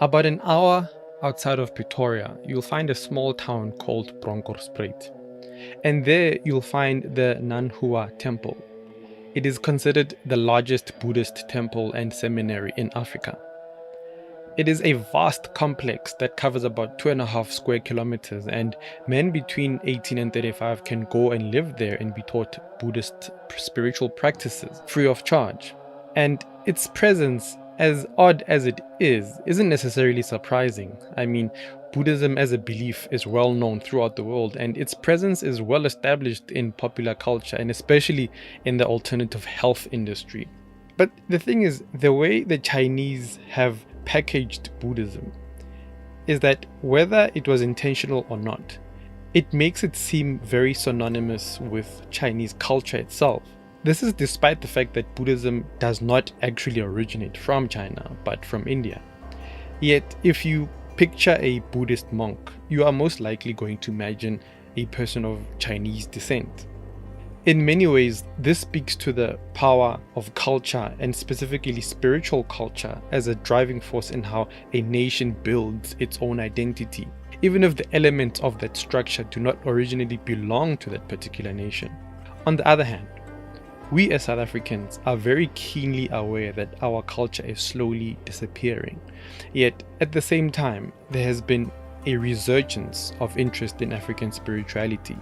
About an hour outside of Pretoria, you'll find a small town called Bronkhorstspruit. And there you'll find the Nanhua Temple. It is considered the largest Buddhist temple and seminary in Africa. It is a vast complex that covers about 2.5 square kilometers, and men between 18 and 35 can go and live there and be taught Buddhist spiritual practices free of charge. And its presence, as odd as it is, isn't necessarily surprising. I mean, Buddhism as a belief is well known throughout the world, and its presence is well established in popular culture, and especially in the alternative health industry. But the thing is, the way the Chinese have packaged Buddhism is that whether it was intentional or not, it makes it seem very synonymous with Chinese culture itself. This is despite the fact that Buddhism does not actually originate from China, but from India. Yet, if you picture a Buddhist monk, you are most likely going to imagine a person of Chinese descent. In many ways, this speaks to the power of culture, and specifically spiritual culture, as a driving force in how a nation builds its own identity, even if the elements of that structure do not originally belong to that particular nation. On the other hand, we as South Africans are very keenly aware that our culture is slowly disappearing. Yet, at the same time, there has been a resurgence of interest in African spirituality.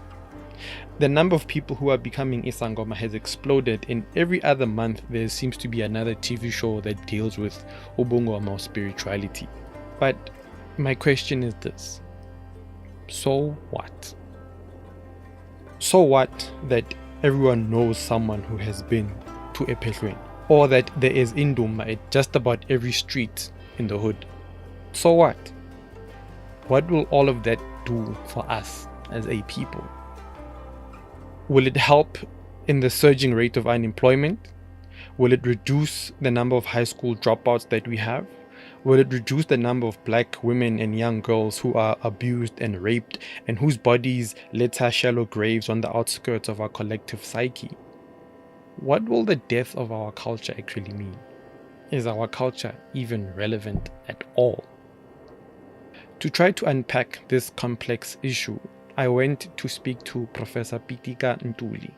The number of people who are becoming iisangoma has exploded. In every other month, there seems to be another TV show that deals with ubungoma or spirituality. But my question is this: so what? So what that everyone knows someone who has been to ephehlweni, or that there is indumba at just about every street in the hood? So what? What will all of that do for us as a people? Will it help in the surging rate of unemployment? Will it reduce the number of high school dropouts that we have? Will it reduce the number of black women and young girls who are abused and raped, and whose bodies litter shallow graves on the outskirts of our collective psyche? What will the death of our culture actually mean? Is our culture even relevant at all? To try to unpack this complex issue, I went to speak to Professor Pitika Ntuli.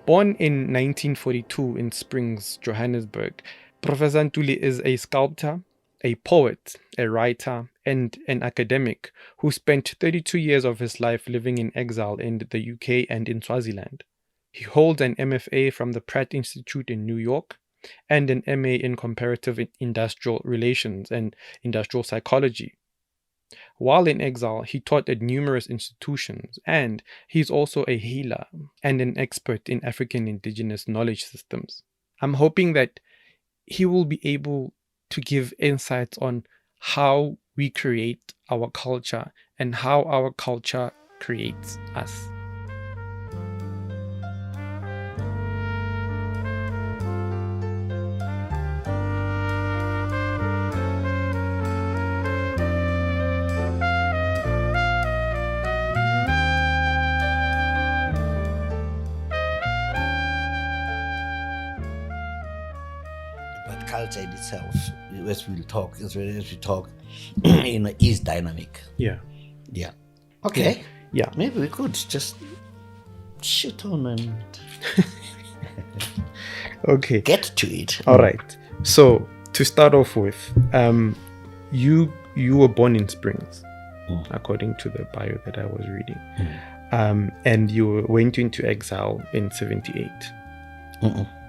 Born in 1942 in Springs, Johannesburg, Professor Ntuli is a sculptor, a poet, a writer, and an academic who spent 32 years of his life living in exile in the UK and in Swaziland. He holds an MFA from the Pratt Institute in New York and an MA in Comparative Industrial Relations and Industrial Psychology. While in exile, he taught at numerous institutions, and he's also a healer and an expert in African indigenous knowledge systems. I'm hoping that he will be able to give insights on how we create our culture and how our culture creates us. Culture in itself, as we talk, is dynamic. Yeah. Okay. Yeah. Maybe we could just shoot on and Okay. get to it. All right. So to start off with, you were born in Springs, according to the bio that I was reading, and you went into exile in 78.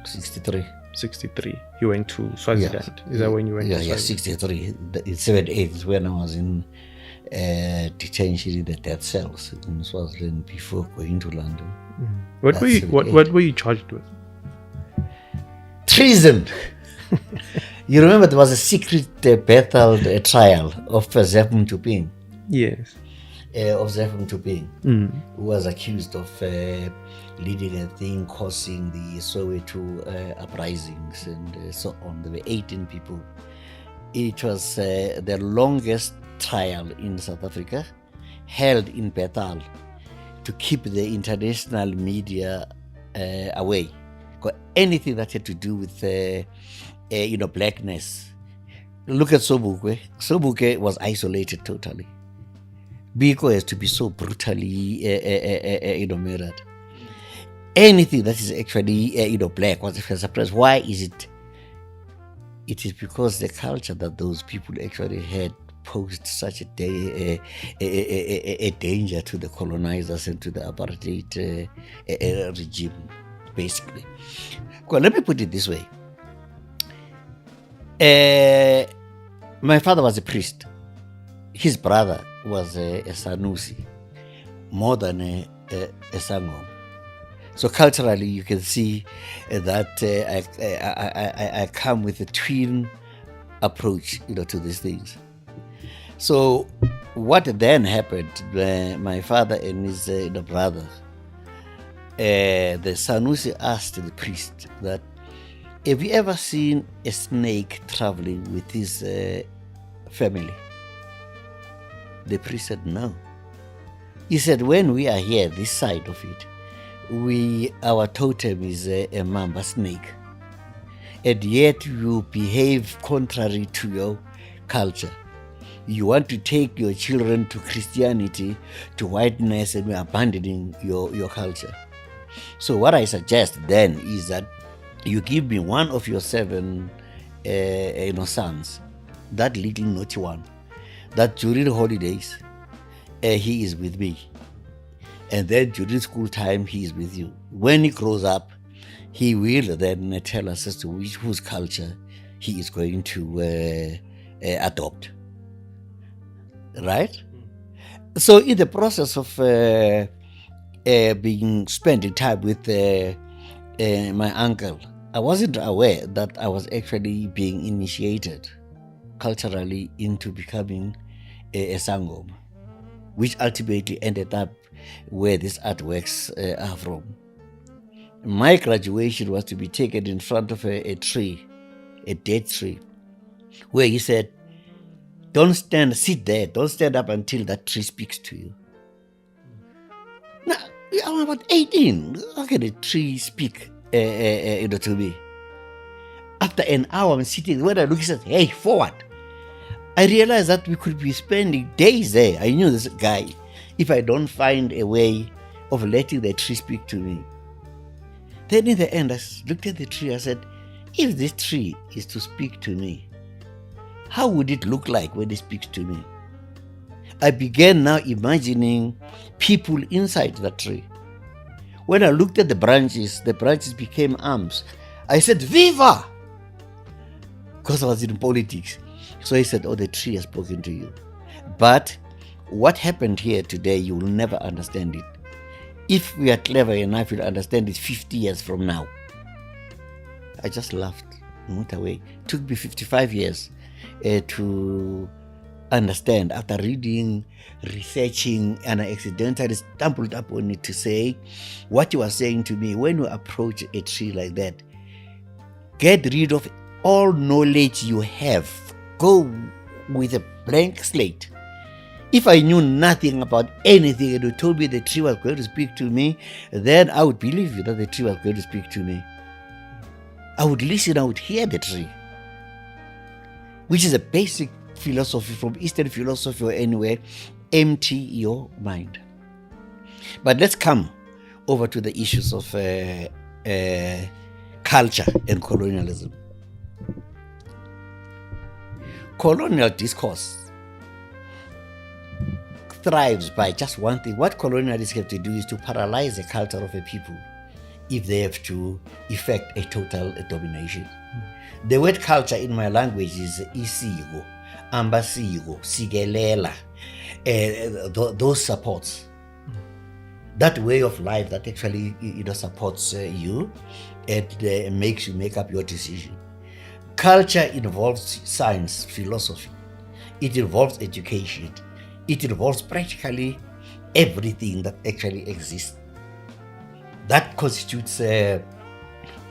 63. 63, you went to Swaziland. Is that when you went to Swaziland? 63. In 78 is when I was in detention in the death cells in Swaziland before going to London. What were you charged with? Treason. You remember there was a secret Bethel trial of Zeph Mtuping? Yes. Of Zeph Mtuping, who was accused of leading a thing causing the Soweto uprisings and so on. There were 18 people. It was the longest trial in South Africa, held in Bethel to keep the international media away. Because anything that had to do with blackness. Look at Sobukwe. Sobukwe was isolated totally. Biko has to be so brutally murdered. Anything that is actually black was suppressed. Why is it? It is because the culture that those people actually had posed such a danger to the colonizers and to the apartheid regime, basically. Well, let me put it this way. My father was a priest. His brother was a Sanusi, more than a Sangoma. So culturally, you can see that I come with a twin approach, to these things. So what then happened? My father and his brother, the Sanusi asked the priest that, have you ever seen a snake traveling with his family? The priest said, no. He said, when we are here, this side of it, our totem is a mamba snake. And yet you behave contrary to your culture. You want to take your children to Christianity, to whiteness, and you're abandoning your culture. So what I suggest then is that you give me one of your 7 sons, that little naughty one, that during the holidays he is with me, and then during school time he is with you. When he grows up, he will then tell us as to whose culture he is going to adopt. Right? So in the process of spending time with my uncle, I wasn't aware that I was actually being initiated culturally into becoming a Sangoma, which ultimately ended up where these artworks are from. My graduation was to be taken in front of a tree, a dead tree, where he said, sit there, don't stand up until that tree speaks to you. Now, I'm about 18. How can a tree speak to me? After an hour, I'm sitting, when I look, he says, hey, forward. I realized that we could be spending days there. I knew this guy, if I don't find a way of letting the tree speak to me. Then in the end, I looked at the tree, I said, if this tree is to speak to me, how would it look like when it speaks to me? I began now imagining people inside the tree. When I looked at the branches became arms. I said, Viva! Because I was in politics. So he said, the tree has spoken to you. But what happened here today, you will never understand it. If we are clever enough, you'll understand it 50 years from now. I just laughed and went away. It took me 55 years to understand, after reading, researching, and I accidentally stumbled upon it to say, what you are saying to me, when you approach a tree like that, get rid of all knowledge you have. Go with a blank slate. If I knew nothing about anything and you told me the tree was going to speak to me, then I would believe you that the tree was going to speak to me. I would listen, I would hear the tree, which is a basic philosophy from Eastern philosophy or anywhere. Empty your mind. But let's come over to the issues of culture and colonialism. Colonial discourse thrives by just one thing. What colonialists have to do is to paralyze the culture of a people if they have to effect a total domination. The word culture in my language is isiko, ambasiko, sigelela, those supports. That way of life that actually supports you and makes you make up your decision. Culture involves science, philosophy. It involves education. It involves practically everything that actually exists. That constitutes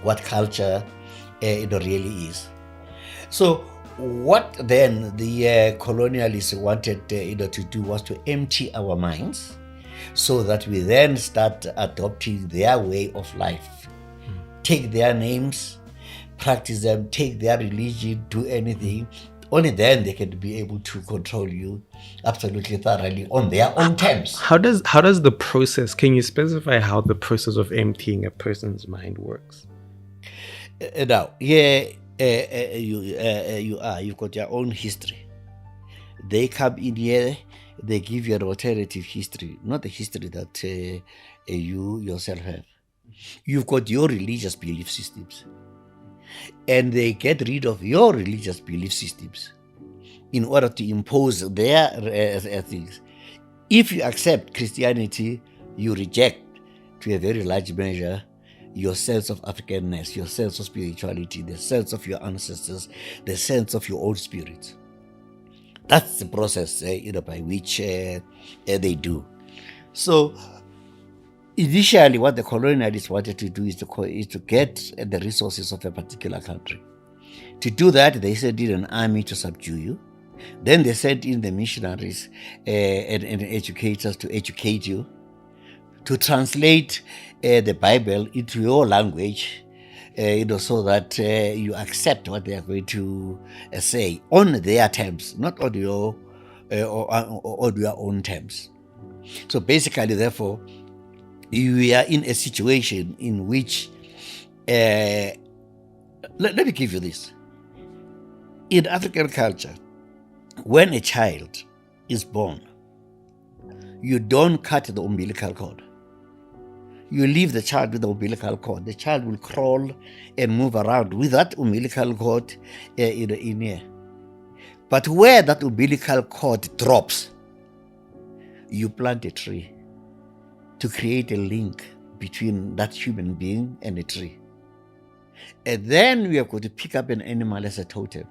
what culture really is. So what then the colonialists wanted to do was to empty our minds so that we then start adopting their way of life. Take their names, practice them, take their religion, do anything. Only then they can be able to control you absolutely thoroughly on their own terms. How does the process, can you specify how the process of emptying a person's mind works? Now, you've got your own history. They come in here, they give you an alternative history, not the history that you yourself have. You've got your religious belief systems, and they get rid of your religious belief systems in order to impose their things. If you accept Christianity, you reject, to a very large measure, your sense of Africanness, your sense of spirituality, the sense of your ancestors, the sense of your own spirit. That's the process by which they do. So initially, what the colonialists wanted to do is to get the resources of a particular country. To do that, they sent in an army to subdue you. Then they sent in the missionaries and educators to educate you, to translate the Bible into your language, so that you accept what they are going to say on their terms, not on your own terms. So basically, therefore, you are in a situation in which, let me give you this. In African culture, when a child is born, you don't cut the umbilical cord. You leave the child with the umbilical cord. The child will crawl and move around with that umbilical cord in here. But where that umbilical cord drops, you plant a tree to create a link between that human being and a tree. And then we are going to pick up an animal as a totem.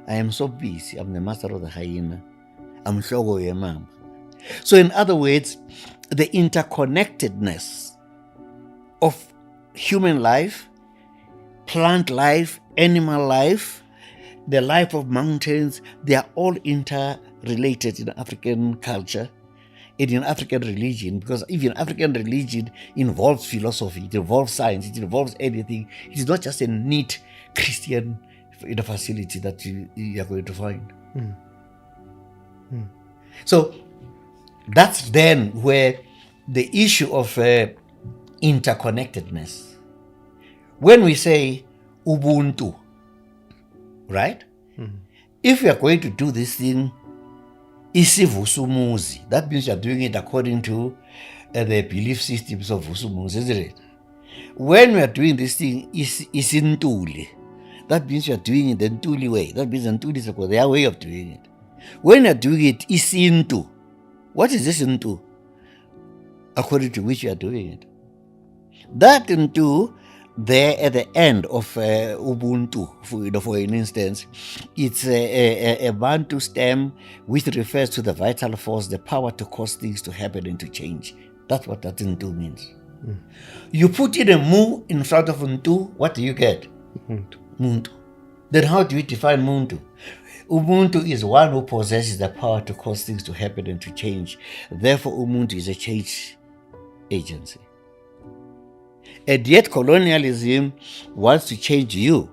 I am so busy. I'm the master of the hyena. I'm Shogo Yemam. So in other words, the interconnectedness of human life, plant life, animal life, the life of mountains, they are all interrelated in African culture and in African religion, because even African religion involves philosophy, it involves science, it involves anything. It is not just a neat Christian facility that you are going to find. So that's then where the issue of interconnectedness, when we say Ubuntu, right? If we are going to do this thing, isivusumuzi, that means you are doing it according to the belief systems of Vusumuzi, isn't it? When we are doing this thing, isintuli, that means you are doing it the Ntuli way. That means the Ntuli is their way of doing it. When you are doing it isintu, what is this into? According to which you are doing it. That into, there at the end of Ubuntu, for an instance, it's a Bantu stem which refers to the vital force, the power to cause things to happen and to change. That's what that into means. You put in a mu in front of untu, what do you get? Muntu. Then how do you define Muntu? Ubuntu is one who possesses the power to cause things to happen and to change. Therefore, Ubuntu is a change agency. And yet colonialism wants to change you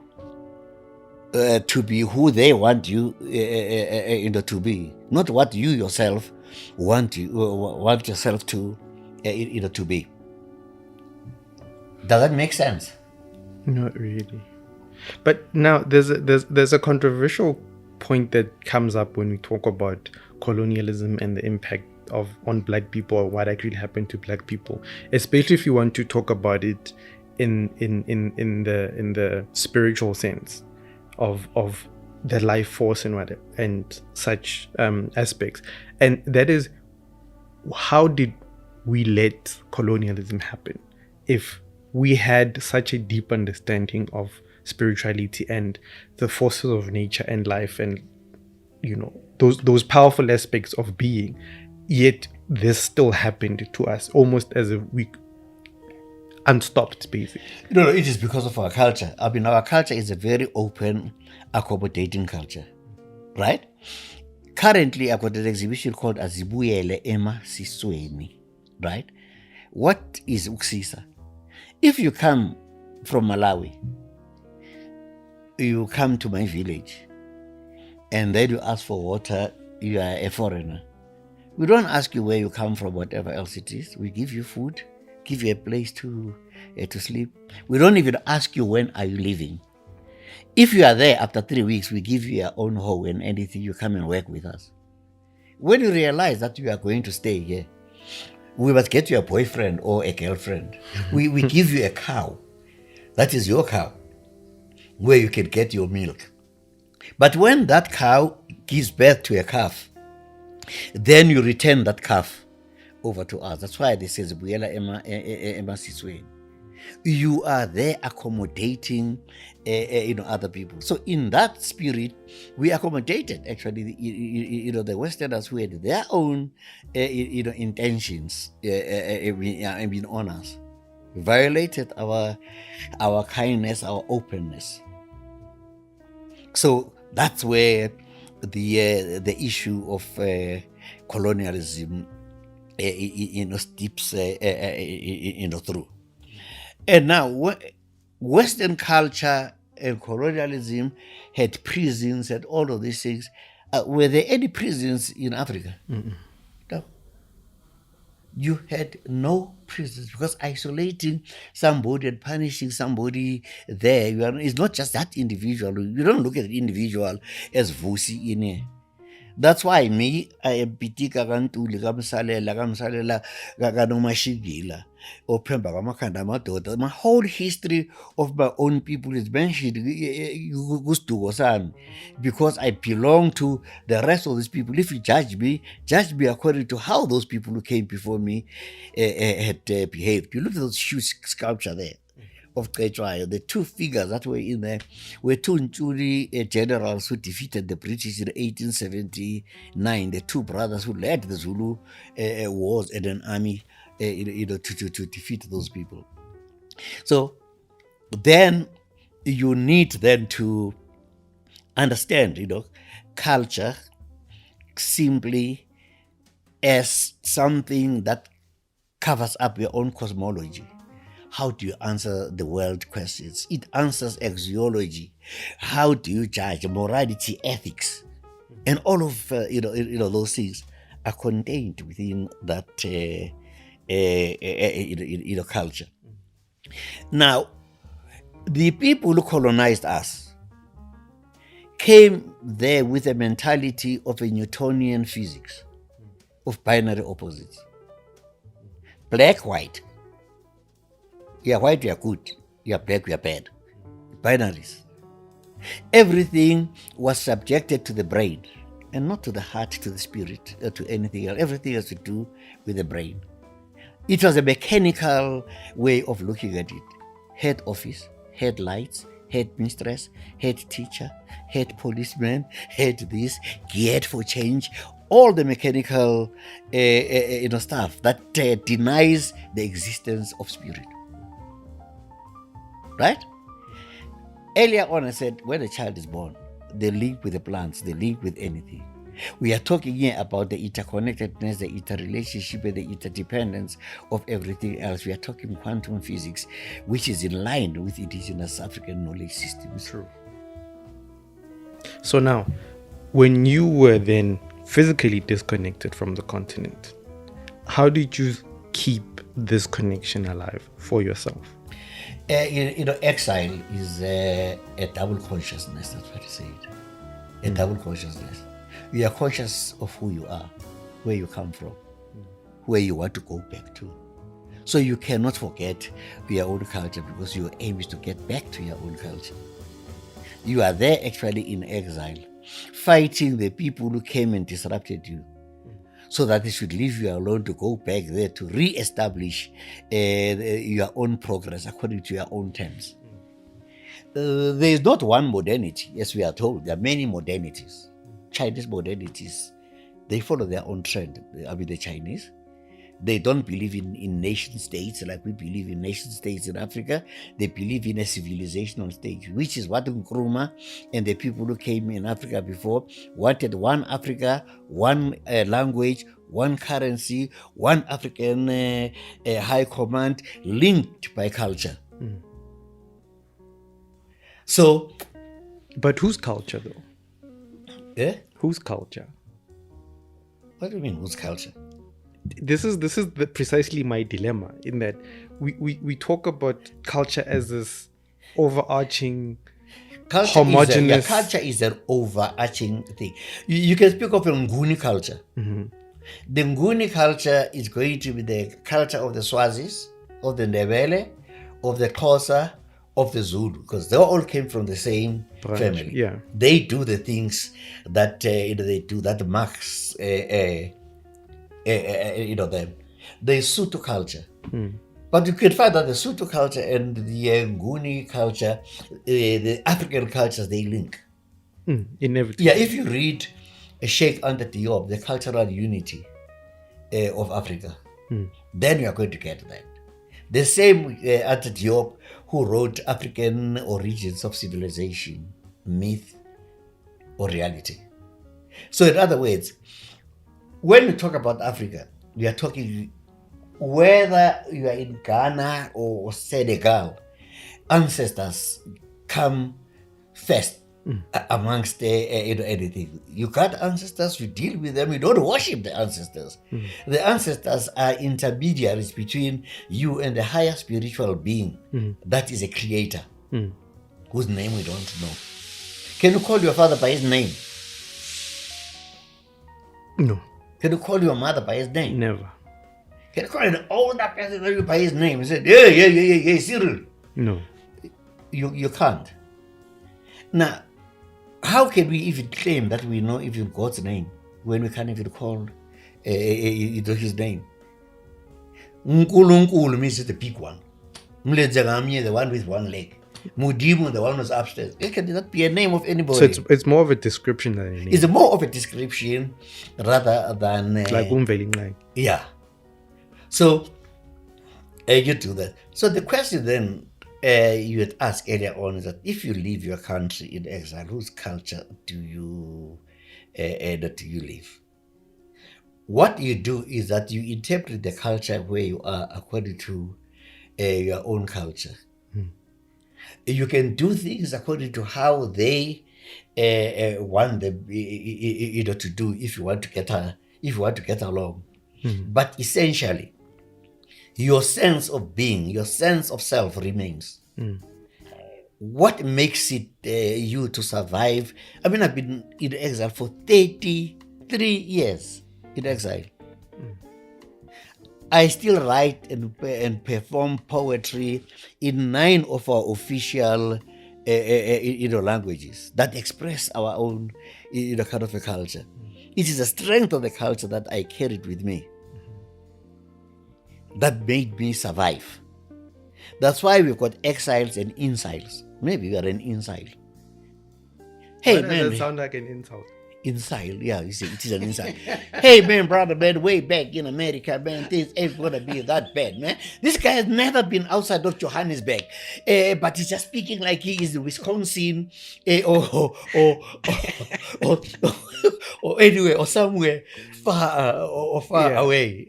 to be who they want you to be, not what you yourself want yourself to to be. Does that make sense? Not really. But now there's a controversial point that comes up when we talk about colonialism and the impact on black people, or what actually happened to black people, especially if you want to talk about it in the spiritual sense of the life force and such aspects. And that is, how did we let colonialism happen if we had such a deep understanding of spirituality and the forces of nature and life, and those powerful aspects of being, yet this still happened to us almost as if we unstopped, basically? No, it is because of our culture. I mean, our culture is a very open, accommodating culture, right? Currently, I've got an exhibition called Azibuyele Ema Sisweni, right? What is ukusisa? If you come from Malawi, you come to my village, and then you ask for water, you are a foreigner. We don't ask you where you come from, whatever else it is. We give you food, give you a place to sleep. We don't even ask you, when are you leaving? If you are there after 3 weeks, we give you your own home and anything, you come and work with us. When you realize that you are going to stay here, we must get you a boyfriend or a girlfriend. We give you a cow. That is your cow, where you can get your milk. But when that cow gives birth to a calf, then you return that calf over to us. That's why this says Buyela Ema Sisweni. You are there accommodating other people. So in that spirit, we accommodated actually the Westerners who had their own intentions on us. We violated our kindness, our openness. So that's where the issue of colonialism steeps through. And now Western culture and colonialism had prisons and all of these things. Were there any prisons in Africa? Mm-mm. No. You had no prisons, because isolating somebody and punishing somebody there, it's not just that individual. You don't look at the individual as Vusi in here. That's why me, I am pitika kantuli kamsalela kanomashigila ophemba kwamakhanda amadoda. My whole history of my own people is mentioned kusiduko sami, because I belong to the rest of these people. If you judge me according to how those people who came before me had behaved. You look at those huge sculpture there of Qetshwayo. The two figures that were in there were two Ntuli generals who defeated the British in 1879. The two brothers who led the Zulu wars and an army to defeat those people. So then you need then to understand, culture simply as something that covers up your own cosmology. How do you answer the world questions? It answers axiology. How do you judge morality, ethics, and all of those things are contained within that culture. Now, the people who colonized us came there with a mentality of a Newtonian physics, of binary opposites, black, white. You are white, you are good. You are black, you are bad. Binaries. Everything was subjected to the brain and not to the heart, to the spirit, or to anything else. Everything has to do with the brain. It was a mechanical way of looking at it. Head office, head lights, head mistress, head teacher, head policeman, head this, geared for change. All the mechanical stuff that denies the existence of spirit. Right? Earlier on, I said, when a child is born, they link with the plants, they link with anything. We are talking here about the interconnectedness, the interrelationship, and the interdependence of everything else. We are talking quantum physics, which is in line with indigenous African knowledge systems. True. So now, when you were then physically disconnected from the continent, how did you keep this connection alive for yourself? Exile is a double consciousness. That's what you said. A double consciousness. You are conscious of who you are, where you come from, where you want to go back to. So you cannot forget your own culture because your aim is to get back to your own culture. You are there actually in exile, fighting the people who came and disrupted you, so that they should leave you alone to go back there to re-establish your own progress according to your own terms. There is not one modernity, as we are told. There are many modernities. Chinese modernities, they follow their own trend. I mean, the Chinese. They don't believe in nation states like we believe in nation states in Africa. They believe in a civilizational state, which is what Nkrumah and the people who came in Africa before wanted: one Africa, one language, one currency, one African high command linked by culture. So, but whose culture though? Eh? Whose culture? What do you mean, whose culture? This is precisely my dilemma, in that we talk about culture as this overarching homogeneous. Culture is an overarching thing. You can speak of a Nguni culture. Mm-hmm. The Nguni culture is going to be the culture of the Swazis, of the Ndebele, of the Xhosa, of the Zulu, because they all came from the same family. Yeah, they do the things that they do that marks them. The Sotho culture. But you can find that the Sotho culture and the Nguni culture, the African cultures, they link. Inevitably. Yeah, if you read Sheikh Anta Diop, The Cultural Unity of Africa, then you are going to get that. The same Anta Diop who wrote African Origins of Civilization, Myth or Reality. So in other words, when we talk about Africa, we are talking whether you are in Ghana or Senegal, ancestors come first amongst anything. You got ancestors, you deal with them, you don't worship the ancestors. The ancestors are intermediaries between you and the higher spiritual being that is a creator, whose name we don't know. Can you call your father by his name? No. Can you call your mother by his name? Never. Can you call an older person by his name and say, yeah, Cyril? No. You can't. Now, how can we even claim that we know even God's name when we can't even call his name? Nkulunkulu means the big one. Mledzangamye, the one with one leg. Mudimu, the one who's upstairs. Can that be a name of anybody? So it's more of a description than a name. It's more of a description rather than... like umvelinqai. Yeah. So, you do that. So the question then you had asked earlier on is that if you leave your country in exile, whose culture do you live? What you do is that you interpret the culture where you are according to your own culture. You can do things according to how they want them to do if you want to get along. But essentially, your sense of being, your sense of self remains. What makes it you to survive? I mean, I've been in exile for 33 years in exile. I still write and perform poetry in 9 of our official languages that express our own kind of a culture. It is the strength of the culture that I carried with me that made me survive. That's why we've got exiles and insiles. Maybe we are an insile. Hey, Why man. does that sound like an insult? Insile, yeah, you see, it is an insile. Hey, man, brother, man, way back in America, man, things ain't gonna be that bad, man. This guy has never been outside of Johannesburg, but he's just speaking like he is in Wisconsin, or anywhere, or somewhere far away,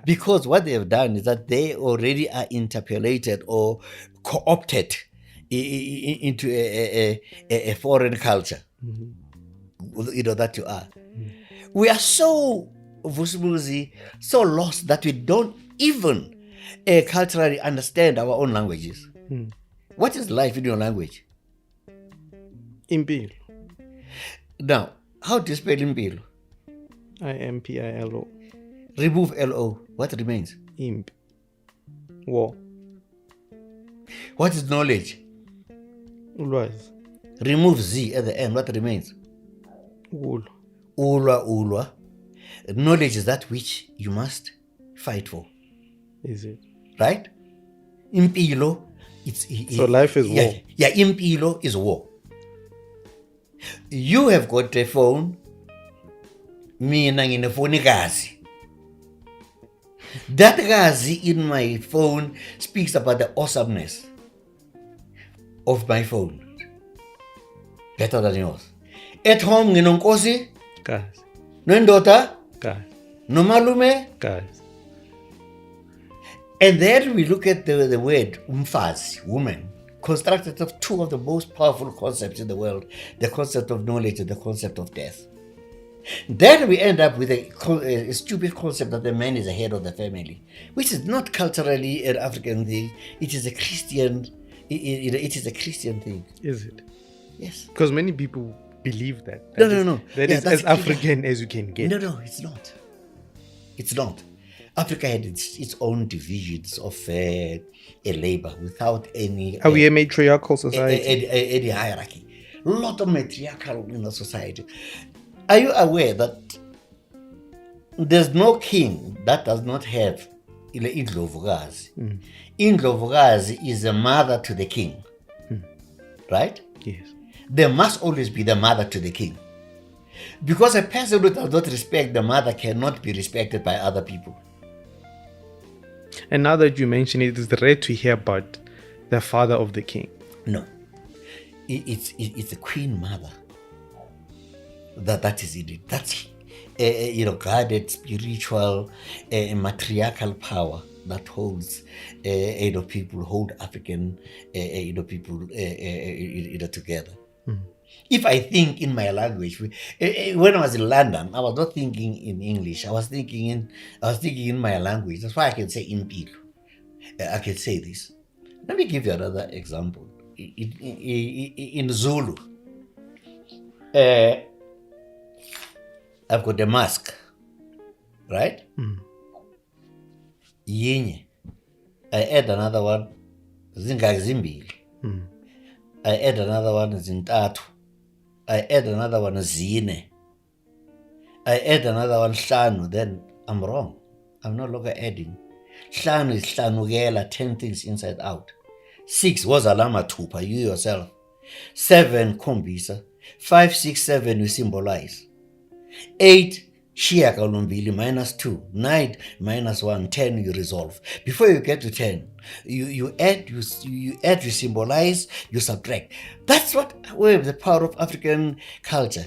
because what they have done is that they already are interpolated or co-opted into a foreign culture. That you are. We are so so lost that we don't even culturally understand our own languages. What is life in your language? Impilo. Now, how do you spell Impilo? IMPILO. Remove LO. What remains? Imp. War. What is knowledge? Ulwazi. Remove Z at the end. What remains? Ul. Ulwa. Knowledge is that which you must fight for. Is it? Right? Impilo. So life is war. Yeah, impilo is war. You have got a phone. Mina nginefoni kazi. That gazi in my phone speaks about the awesomeness of my phone. Better than yours. At home nginonkosi, Guys. nondota, Guys. nomalume. Guys. And then we look at the word umfazi, woman, constructed of two of the most powerful concepts in the world, the concept of knowledge and the concept of death. Then we end up with a stupid concept that the man is the head of the family, which is not culturally an African thing. It is a Christian. It is a Christian thing. Is it? Yes. Because many people believe that. No. That Yeah, is that's as African as you can get. No, it's not. It's not. Africa had its own divisions of a labor without any. Are we a matriarchal society? Any hierarchy. A lot of matriarchal in the society. Are you aware that there's no king that does not have indlovukazi? Indlovukazi is a mother to the king. Right? Yes. There must always be the mother to the king. Because a person who does not respect the mother cannot be respected by other people. And now that you mention it, it's rare to hear about the father of the king. No. It's a queen mother. That is it. That's guarded spiritual matriarchal power that holds people hold African people together. If I think in my language, when I was in London, I was not thinking in English. I was thinking in my language. That's why I can say impilo. I can say this. Let me give you another example. In Zulu, I've got a mask, right? Yinye. I add another one, zingazimbili. I add another one, zintatu. I add another one, zine. I add another one, hlanu. Then I'm wrong. I'm no longer adding. Hlanu is hlanukela, 10 things inside out. 6 was alama tupa, you yourself. 7 kombisa. 5, 6, 7 you symbolize. 8 shiyagalombili -2. 9 -1. 10 you resolve. Before you get to 10, you add, you symbolize, you subtract. That's where the power of African culture,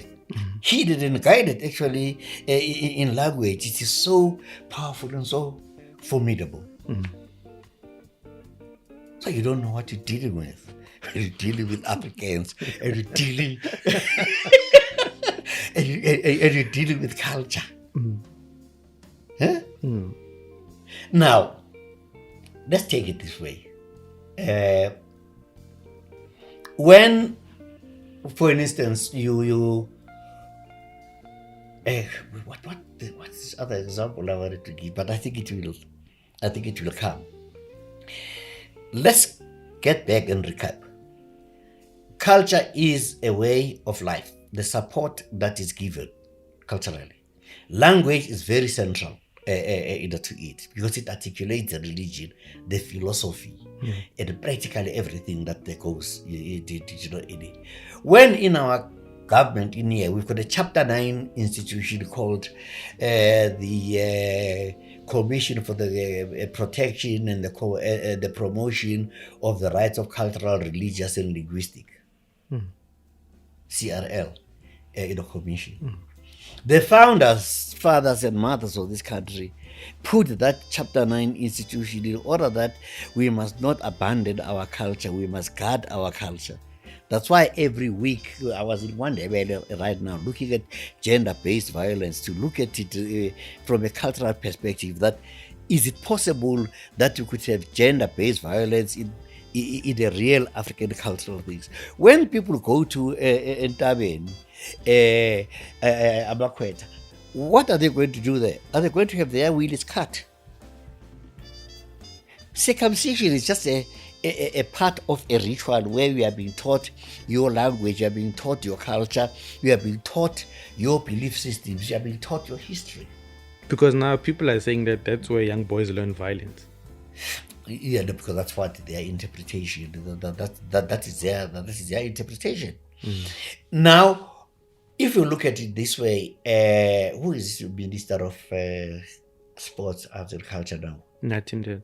hidden and guided actually in language. It is so powerful and so formidable. So you don't know what you're dealing with. You're dealing with Africans and you're dealing and you're dealing with culture. Huh? Now, let's take it this way. When, for instance, what's this other example I wanted to give? But I think it will come. Let's get back and recap. Culture is a way of life, the support that is given culturally. Language is very central to it because it articulates the religion, the philosophy, and practically everything that goes in it. When in our government in here, we've got a Chapter 9 institution called the Commission for the Protection and the Promotion of the Rights of Cultural, Religious and Linguistic, CRL, commission. The founders, fathers and mothers of this country put that Chapter 9 institution in order that we must not abandon our culture, we must guard our culture. That's why every week, I was in one day right now looking at gender-based violence, to look at it from a cultural perspective, that is it possible that you could have gender-based violence in the real African cultural things? When people go to Ntabeni, Abakweta, what are they going to do there? Are they going to have their wheels cut? Circumcision is just a part of a ritual where you are being taught your language, you are being taught your culture, you are being taught your belief systems, you are being taught your history. Because now people are saying that that's where young boys learn violence. Yeah, because that's what their interpretation. That is their interpretation. Now, if you look at it this way, who is the Minister of Sports, Arts and Culture now? Nathaniel.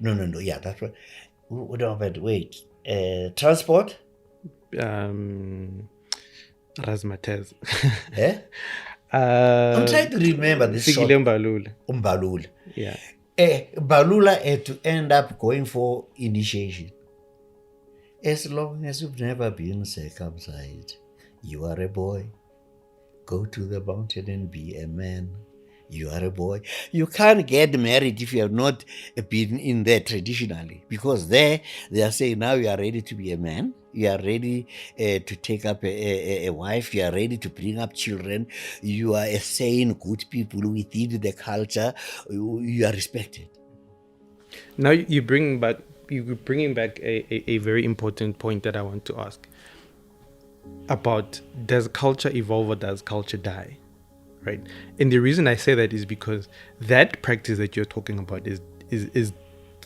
No. Yeah, that's what. Wait. Transport? Razmatez. Eh? I'm trying to remember this short. Mbalula. Yeah. Balula had to end up going for initiation. As long as you've never been circumcised, you are a boy. Go to the mountain and be a man. You are a boy. You can't get married if you have not been in there traditionally, because there they are saying now you are ready to be a man. You are ready to take up a wife. You are ready to bring up children. You are a sane, good people within the culture. You are respected. Now you're bringing back a very important point that I want to ask about: does culture evolve or does culture die? Right. And the reason I say that is because that practice that you're talking about is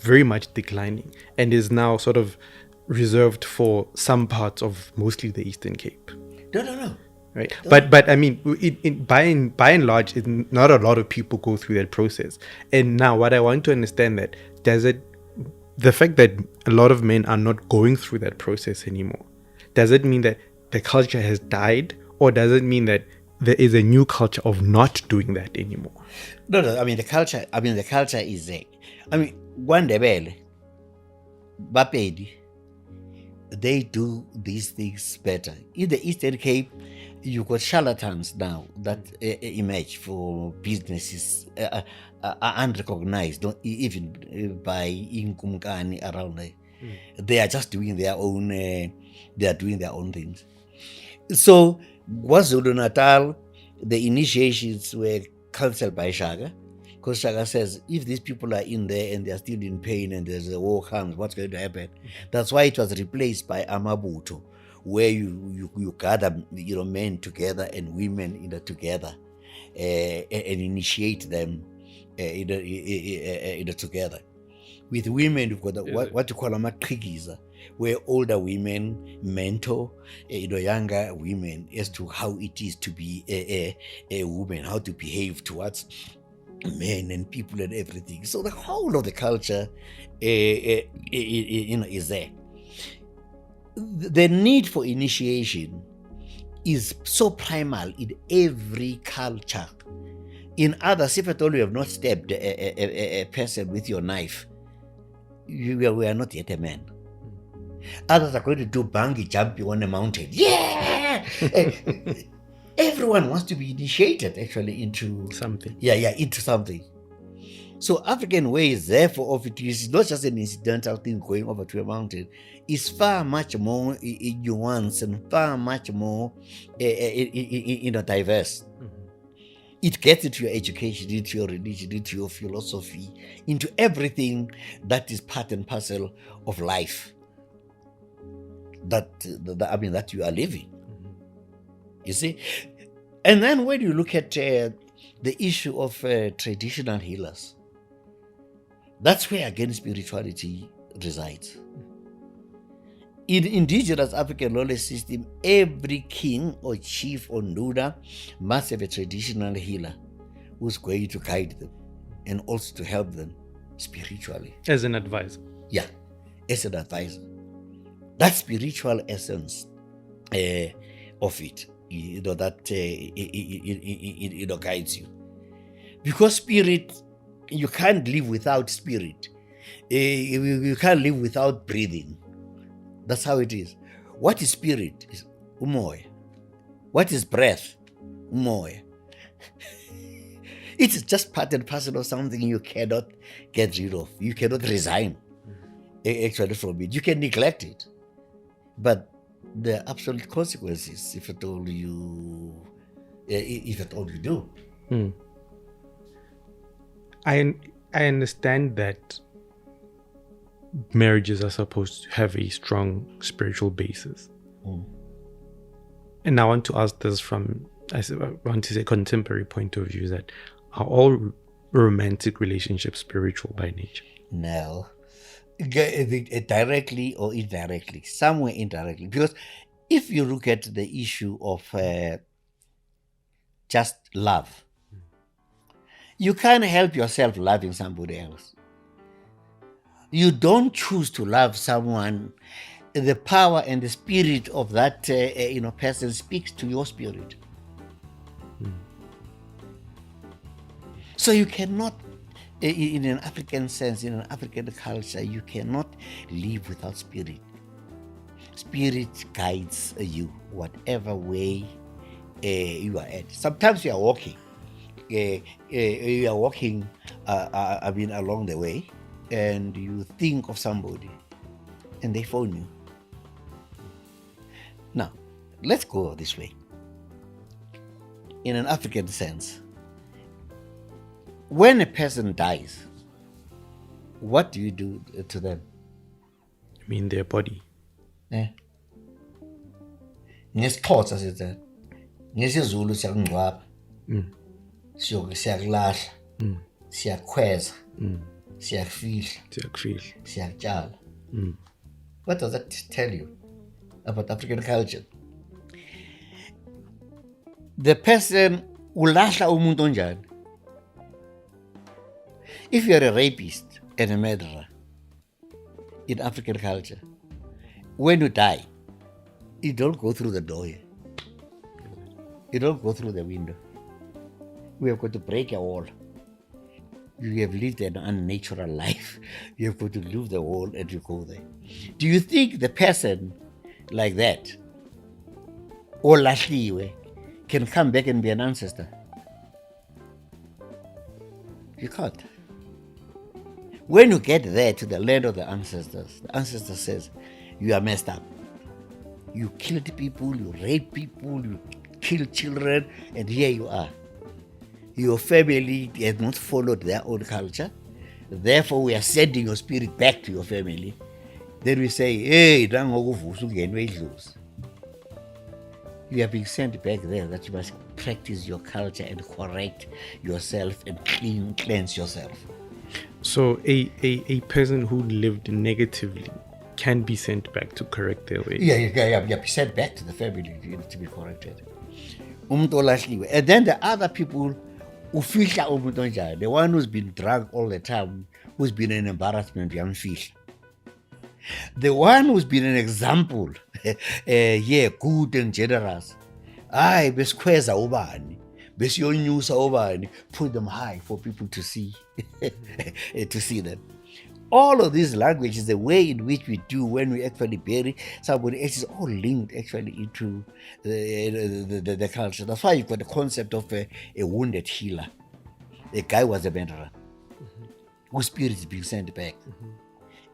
very much declining and is now sort of reserved for some parts of mostly the Eastern Cape. No. Right. But I mean, by and large, not a lot of people go through that process. And now what I want to understand that the fact that a lot of men are not going through that process anymore, does it mean that the culture has died, or does it mean that there is a new culture of not doing that anymore? No. I mean, the culture is there. I mean, Gwandebele, Bapedi, they do these things better. In the Eastern Cape, you've got charlatans now that emerge for businesses unrecognized, not even by Inkumkani around there. They are just doing their own. They are doing their own things. So KwaZulu-Natal, the initiations were cancelled by Shaka, because Shaka says if these people are in there and they are still in pain and there's a war comes, what's going to happen? That's why it was replaced by Amabuto, where you gather men together and women together and initiate them together. With women, you've got what you call amaqhikiza, where older women mentor younger women as to how it is to be a woman, how to behave towards men and people and everything. So the whole of the culture is there. The need for initiation is so primal in every culture. In others, if at all you have not stabbed a person with your knife, we are not yet a man. Others are going to do bungee jumping on a mountain. Yeah! Everyone wants to be initiated actually into something. Yeah, into something. So African way is therefore of it is not just an incidental thing going over to a mountain. It's far much more nuanced and far much more diverse. It gets into your education, into your religion, into your philosophy, into everything that is part and parcel of life that you are living. You see? And then when you look at the issue of traditional healers, that's where again spirituality resides. In indigenous African lawless system, every king or chief or Nduna must have a traditional healer who's going to guide them and also to help them spiritually. As an advisor. Yeah, as an advisor. That spiritual essence of it, that guides you. Because spirit, you can't live without spirit. You can't live without breathing. That's how it is. What is spirit? Is umoya. What is breath? Umoya. It's just part and parcel of something you cannot get rid of. You cannot resign actually from it. You can neglect it. But the absolute consequences, if at all you do. I understand that marriages are supposed to have a strong spiritual basis. And I want to ask this from, I want to say, contemporary point of view, that are all romantic relationships spiritual by nature? No. Directly or indirectly, somewhere indirectly. Because if you look at the issue of just love, you can't help yourself loving somebody else. You don't choose to love someone. The power and the spirit of that person speaks to your spirit. So you cannot, in an African sense, in an African culture, you cannot live without spirit. Spirit guides you whatever way you are at. Sometimes you are walking. You are walking, along the way, and you think of somebody, and they phone you. Now, let's go this way. In an African sense, when a person dies, what do you do to them? I mean, their body. NgesiXhosa sithi, ngesiZulu siyakungcwaba, siyakulahla, siyakhweza, siyakufihla, siyakutshala. What does that tell you about African culture? The person ulahla umuntu onjani. If you're a rapist and a murderer in African culture, when you die, you don't go through the door here. You don't go through the window. We have got to break a wall. You have lived an unnatural life. You have got to leave the wall and you go there. Do you think the person like that, or lahliwe, can come back and be an ancestor? You can't. When you get there to the land of the ancestor says, you are messed up. You killed people, you raped people, you killed children, and here you are. Your family has not followed their own culture. Therefore, we are sending your spirit back to your family. Then we say, hey, you are being sent back there, that you must practice your culture and correct yourself and cleanse yourself. So a person who lived negatively can be sent back to correct their way. Yeah, be sent back to the family to be corrected. And then the other people, the one who's been drunk all the time, who's been an embarrassment, the one who's been an example, good and generous, besikweza ubani, besiyonyusa ubani, put them high for people to see, to see them. All of these languages, the way in which we do when we actually bury somebody, it is all linked actually into the culture. That's why you've got the concept of a wounded healer. A guy was a murderer, whose spirit is being sent back.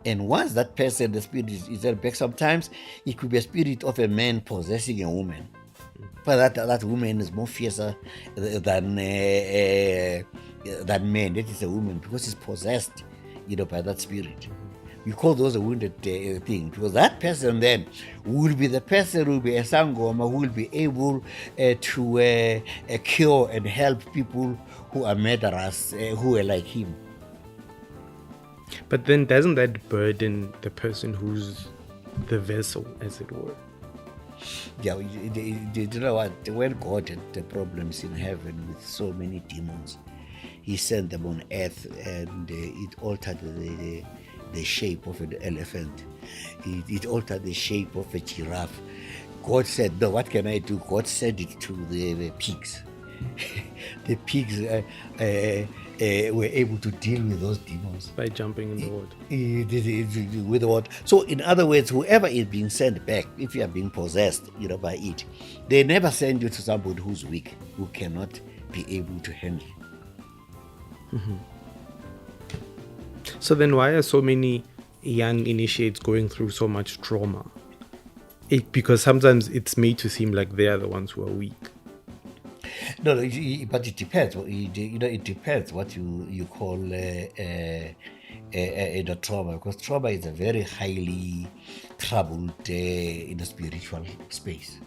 And once that person, the spirit is sent back, sometimes it could be a spirit of a man possessing a woman. But that woman is more fiercer than man. That is a woman because she's possessed, by that spirit. We call those a wounded thing, because that person then will be the person who will be a sangoma, who will be able to cure and help people who are murderers, who are like him. But then doesn't that burden the person who's the vessel, as it were? Yeah, you know what? When God had the problems in heaven with so many demons, He sent them on earth, and it altered the shape of an elephant. It altered the shape of a giraffe. God said, no, what can I do? God sent it to the pigs. The pigs were able to deal with those demons. By jumping in the water. With the water. So in other words, whoever is being sent back, if you are being possessed, by it, they never send you to somebody who's weak, who cannot be able to handle. So then why are so many young initiates going through so much trauma? Because sometimes it's made to seem like they are the ones who are weak. No, but it depends. It depends what you call trauma, because trauma is a very highly troubled in the spiritual space.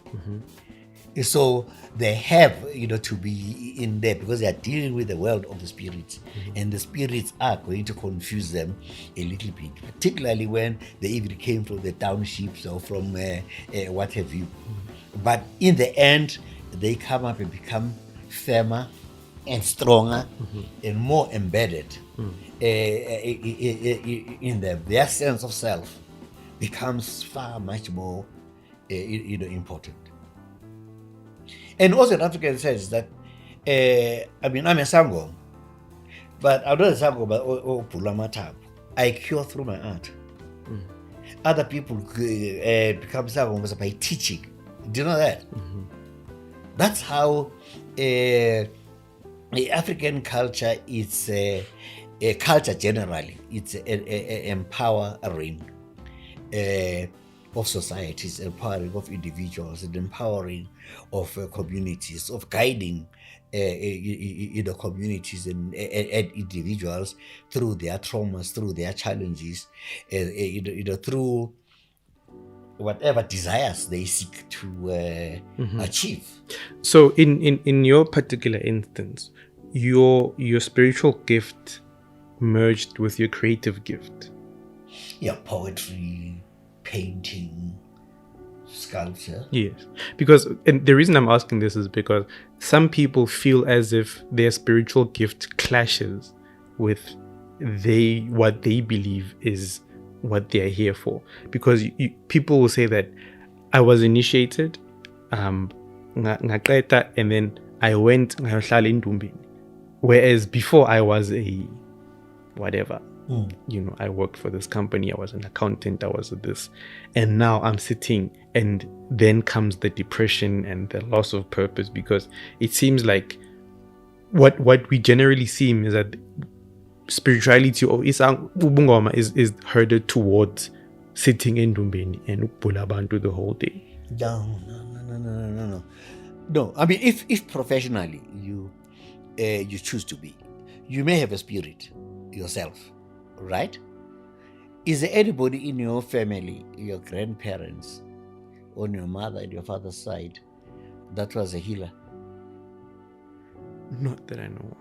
So they have to be in there because they are dealing with the world of the spirits, and the spirits are going to confuse them a little bit, particularly when they even came from the townships or from what have you. But in the end, they come up and become firmer and stronger and more embedded in them. Their sense of self becomes far much more important. And also in African sense that I'm a sangoma, but I'm not a sangoma or pulamatap. I cure through my art. Other people become sangomas by teaching. Do you know that? That's how the African culture is a culture generally. It's empowering of societies, empowering of individuals, and empowering of communities, of guiding communities and individuals through their traumas, through their challenges, through whatever desires they seek to achieve. So in your particular instance, your spiritual gift merged with your creative gift. Yeah, poetry, painting, sculpture. Yes, because, and the reason I'm asking this is because some people feel as if their spiritual gift clashes with what they believe is what they are here for. Because people will say that I was initiated, ngaqeda, and then I went ngayohlala indumbeni, whereas before I was a whatever. I worked for this company, I was an accountant, I was this, and now I'm sitting, and then comes the depression and the loss of purpose, because it seems like what we generally see is that spirituality or ubungoma is herded towards sitting in Dumbeni and ukubhula abantu the whole day. No. I mean, if professionally you choose to be, you may have a spirit yourself, right? Is there anybody in your family, your grandparents, on your mother and your father's side, that was a healer? Not that I know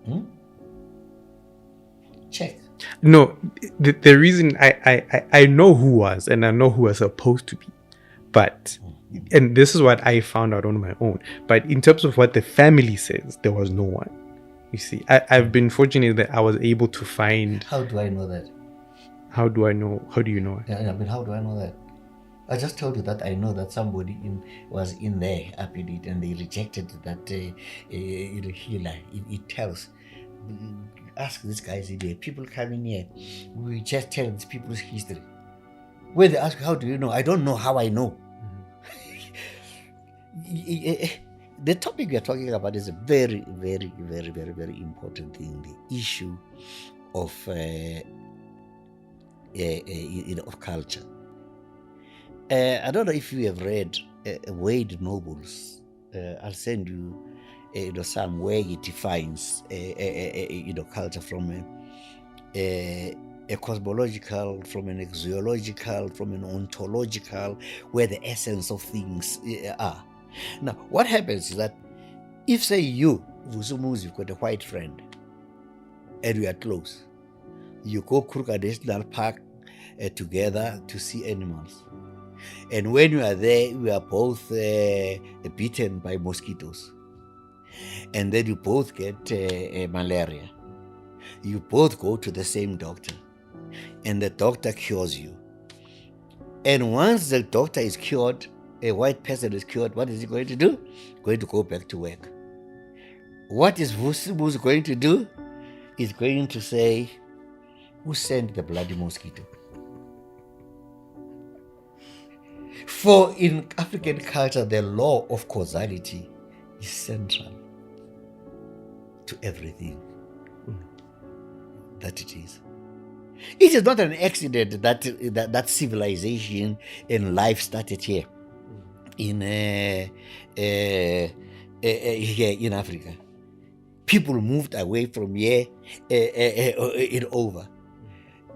of. Check. No, the reason I know who was, and I know who was supposed to be, but, and this is what I found out on my own, but in terms of what the family says, there was no one. You see, I've been fortunate that I was able to find. How do I know that? How do I know? How do you know it? Yeah, but how do I know that? I just told you that I know that somebody was in there up in it, and they rejected that healer. It tells. Ask these guys in there. People come in here, we just tell these people's history. When they ask, how do you know? I don't know how I know. The topic we are talking about is a very, very, very, very, very important thing. The issue of of culture. I don't know if you have read Wade Noble's. I'll send you some where he defines culture from a cosmological, from an axiological, from an ontological, where the essence of things are. Now, what happens is that if, say, you, Vusumuzi, you've got a white friend and we are close, you go Kruger National Park together to see animals. And when you are there, we are both bitten by mosquitoes. And then you both get malaria. You both go to the same doctor. And the doctor cures you. And once the doctor is cured, a white person is cured, what is he going to do? Going to go back to work. What is Vusibu's going to do? He's going to say, who sent the bloody mosquito? For in African culture, the law of causality is central to everything that it is. It is not an accident that civilization and life started here in here in Africa. People moved away from here and over.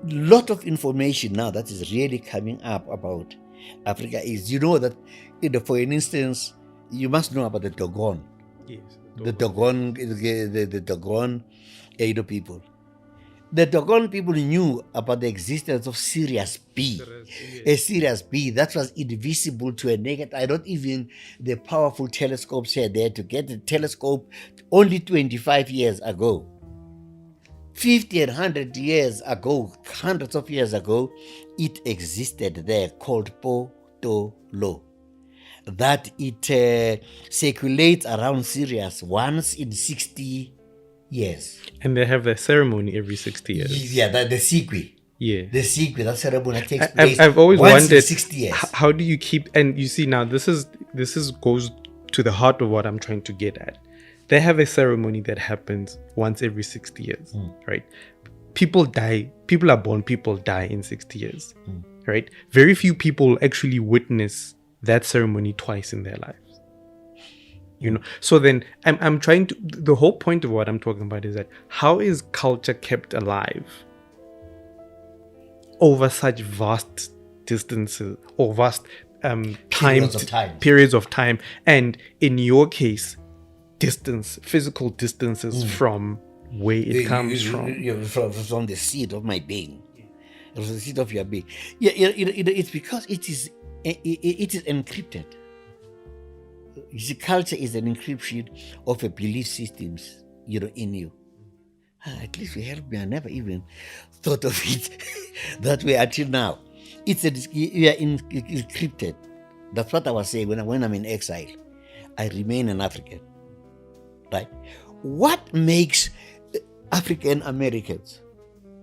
Lot of information now that is really coming up about Africa is, you know that, for an instance, you must know about the Dogon. Yes. The Dogon, the Dogon people. The Dogon people knew about the existence of Sirius B. A Sirius B that was invisible to a naked eye. Not even the powerful telescopes here there to get the telescope only 25 years ago. 50 and 100 years ago, hundreds of years ago, it existed there, called Potolo. That it circulates around Sirius once in 60 years. And they have their ceremony every 60 years. Yeah, the Sikwi. Yeah. The Sikwi, that ceremony takes place I've always once wondered, in 60 years. how do you keep, and you see now, this goes to the heart of what I'm trying to get at. They have a ceremony that happens once every 60 years, right? People die, people are born, people die in 60 years, right? Very few people actually witness that ceremony twice in their lives. You know, so then I'm trying to, the whole point of what I'm talking about is that how is culture kept alive over such vast distances or vast periods of time, and in your case, physical distances from where it comes from the seed of my being, from the seed of your being. Yeah, it's because it is encrypted. You see, culture is an encryption of a belief systems, in you. At least you helped me. I never even thought of it that way until now. You are encrypted. That's what I was saying when I'm in exile. I remain an African, right? What makes African Americans?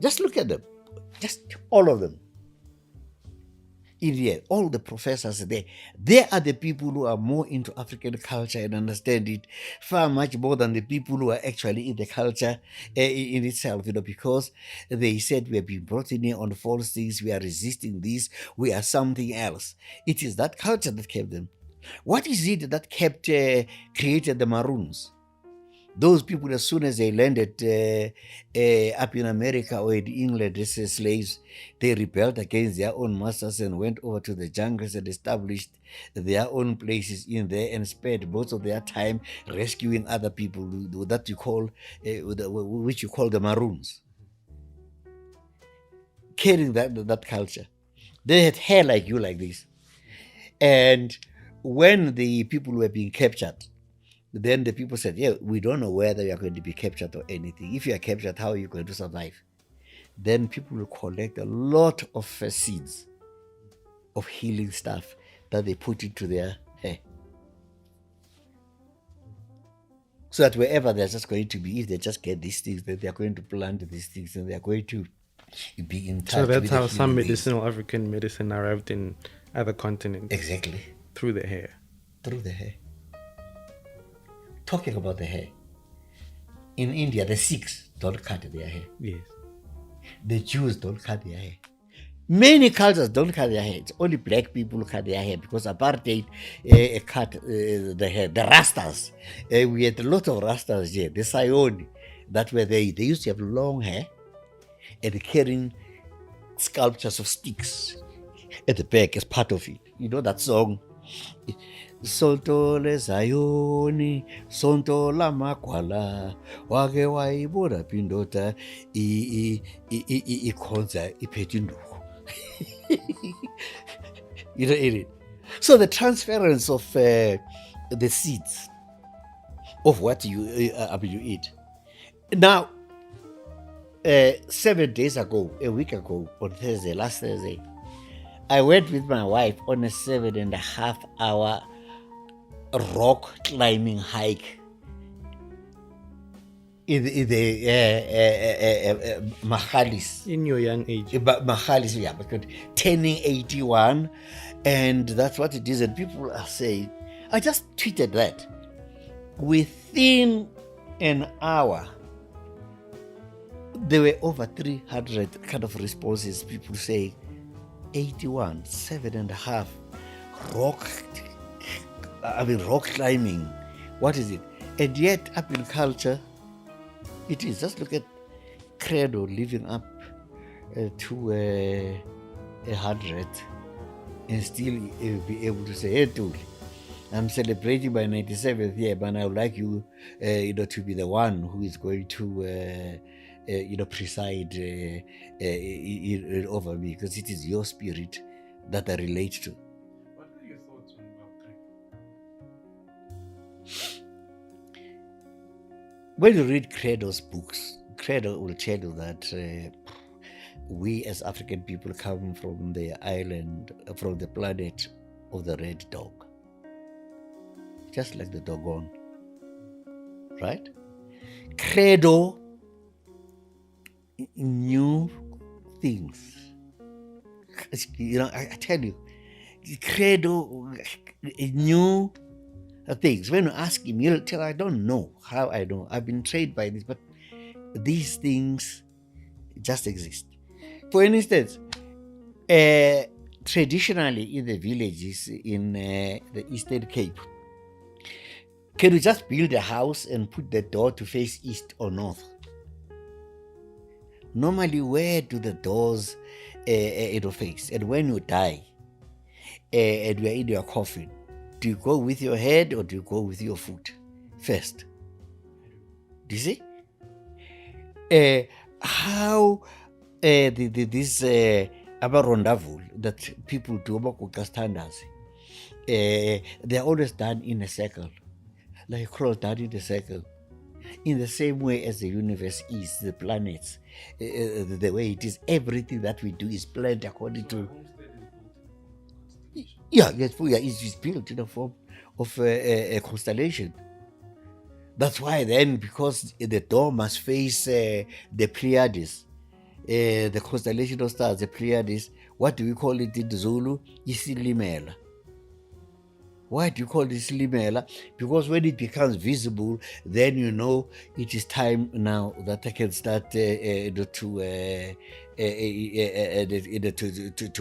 Just look at them, just all of them. India, all the professors there, they are the people who are more into African culture and understand it far much more than the people who are actually in the culture in itself, because they said we have been brought in here on false things, we are resisting this, we are something else. It is that culture that kept them. What is it that created the Maroons? Those people, as soon as they landed up in America or in England as slaves, they rebelled against their own masters and went over to the jungles and established their own places in there and spent most of their time rescuing other people that you call, which you call the Maroons, carrying that culture. They had hair like you, like this. And when the people were being captured, then the people said, we don't know whether you are going to be captured or anything. If you are captured, how are you going to survive? Then people will collect a lot of seeds of healing stuff that they put into their hair. So that wherever they're just going to be, if they just get these things, then they're going to plant these things and they're going to be in touch. So that's how some medicinal African medicine arrived in other continents. Exactly. Through the hair. Through the hair. Talking about the hair, in India, the Sikhs don't cut their hair. Yes. The Jews don't cut their hair. Many cultures don't cut their hair. It's only black people who cut their hair because apartheid cut the hair. The Rastas, we had a lot of Rastas here. The Sayoni, that were they used to have long hair and carrying sculptures of sticks at the back as part of it. You know that song? Sonto le Zayoni, sonto la makwala, wake waibura pindota, ikonza ipetinduku. You know it. So the transference of the seeds of what you eat. Now, 7 days ago, a week ago, on Thursday, last Thursday, I went with my wife on a 7.5 hour rock climbing hike in the Mahalis. In your young age. Mahalis, yeah, but turning 81, and that's what it is. And people are saying, I just tweeted that. Within an hour, there were over 300 kind of responses. People saying, 81, 7.5, rock climbing What is it? And yet, up in culture, it is. Just look at Credo living up to 100 and still be able to say, hey, Tuli, I'm celebrating my 97th year, but I would like you, to be the one who is going to, preside over me, because it is your spirit that I relate to. What are your thoughts on Credo? When you read Credo's books, Credo will tell you that we as African people come from the island, from the planet of the red dog. Just like the doggone. Right? Credo knew things. I tell you, Credo knew things. When you ask him, he'll tell, I don't know how I know. I've been trained by this, but these things just exist. For instance, traditionally in the villages in the Eastern Cape, can you just build a house and put the door to face east or north? Normally, where do the doors face? And when you die and you are in your coffin, do you go with your head or do you go with your foot first? Do you see? How this abarondavul that people do about standards, they're always done in a circle, like a cross done in a circle, in the same way as the universe is, the planets, the way it is. Everything that we do is planned according to. Yeah, it's built in the form of a constellation. That's why then, because the door must face the Pleiades, the constellation of stars, the Pleiades. What do we call it in Zulu? Isilimela. Why do you call it Isilimela? Because when it becomes visible, then you know it is time now that I can start to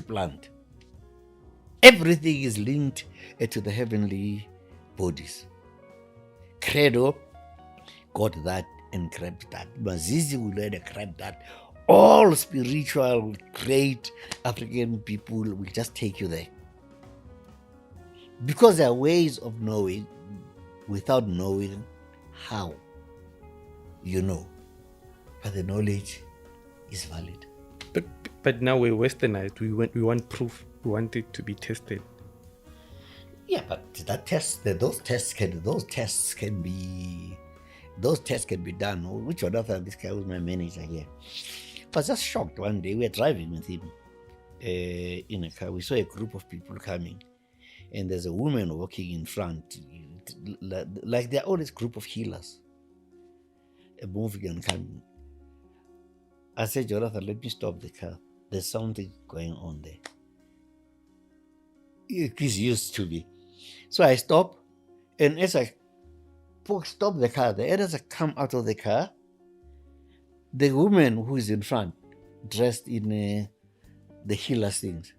plant. Everything is linked to the heavenly bodies. Credo got that and grabbed that. Mazizi will learn and grab that. All spiritual, great African people will just take you there. Because there are ways of knowing without knowing how you know. But the knowledge is valid. But now we're westernized. We want proof. We want it to be tested. Yeah, but that test, those tests can be done. Which one of them? This guy was my manager here. I was just shocked one day. We were driving with him in a car. We saw a group of people coming, and there's a woman walking in front, like they're all this group of healers, moving and coming. I said, Jonathan, let me stop the car. There's something going on there. He's used to me. So I stop, and as I stop the car, as I come out of the car, the woman who is in front, dressed in the healer's things,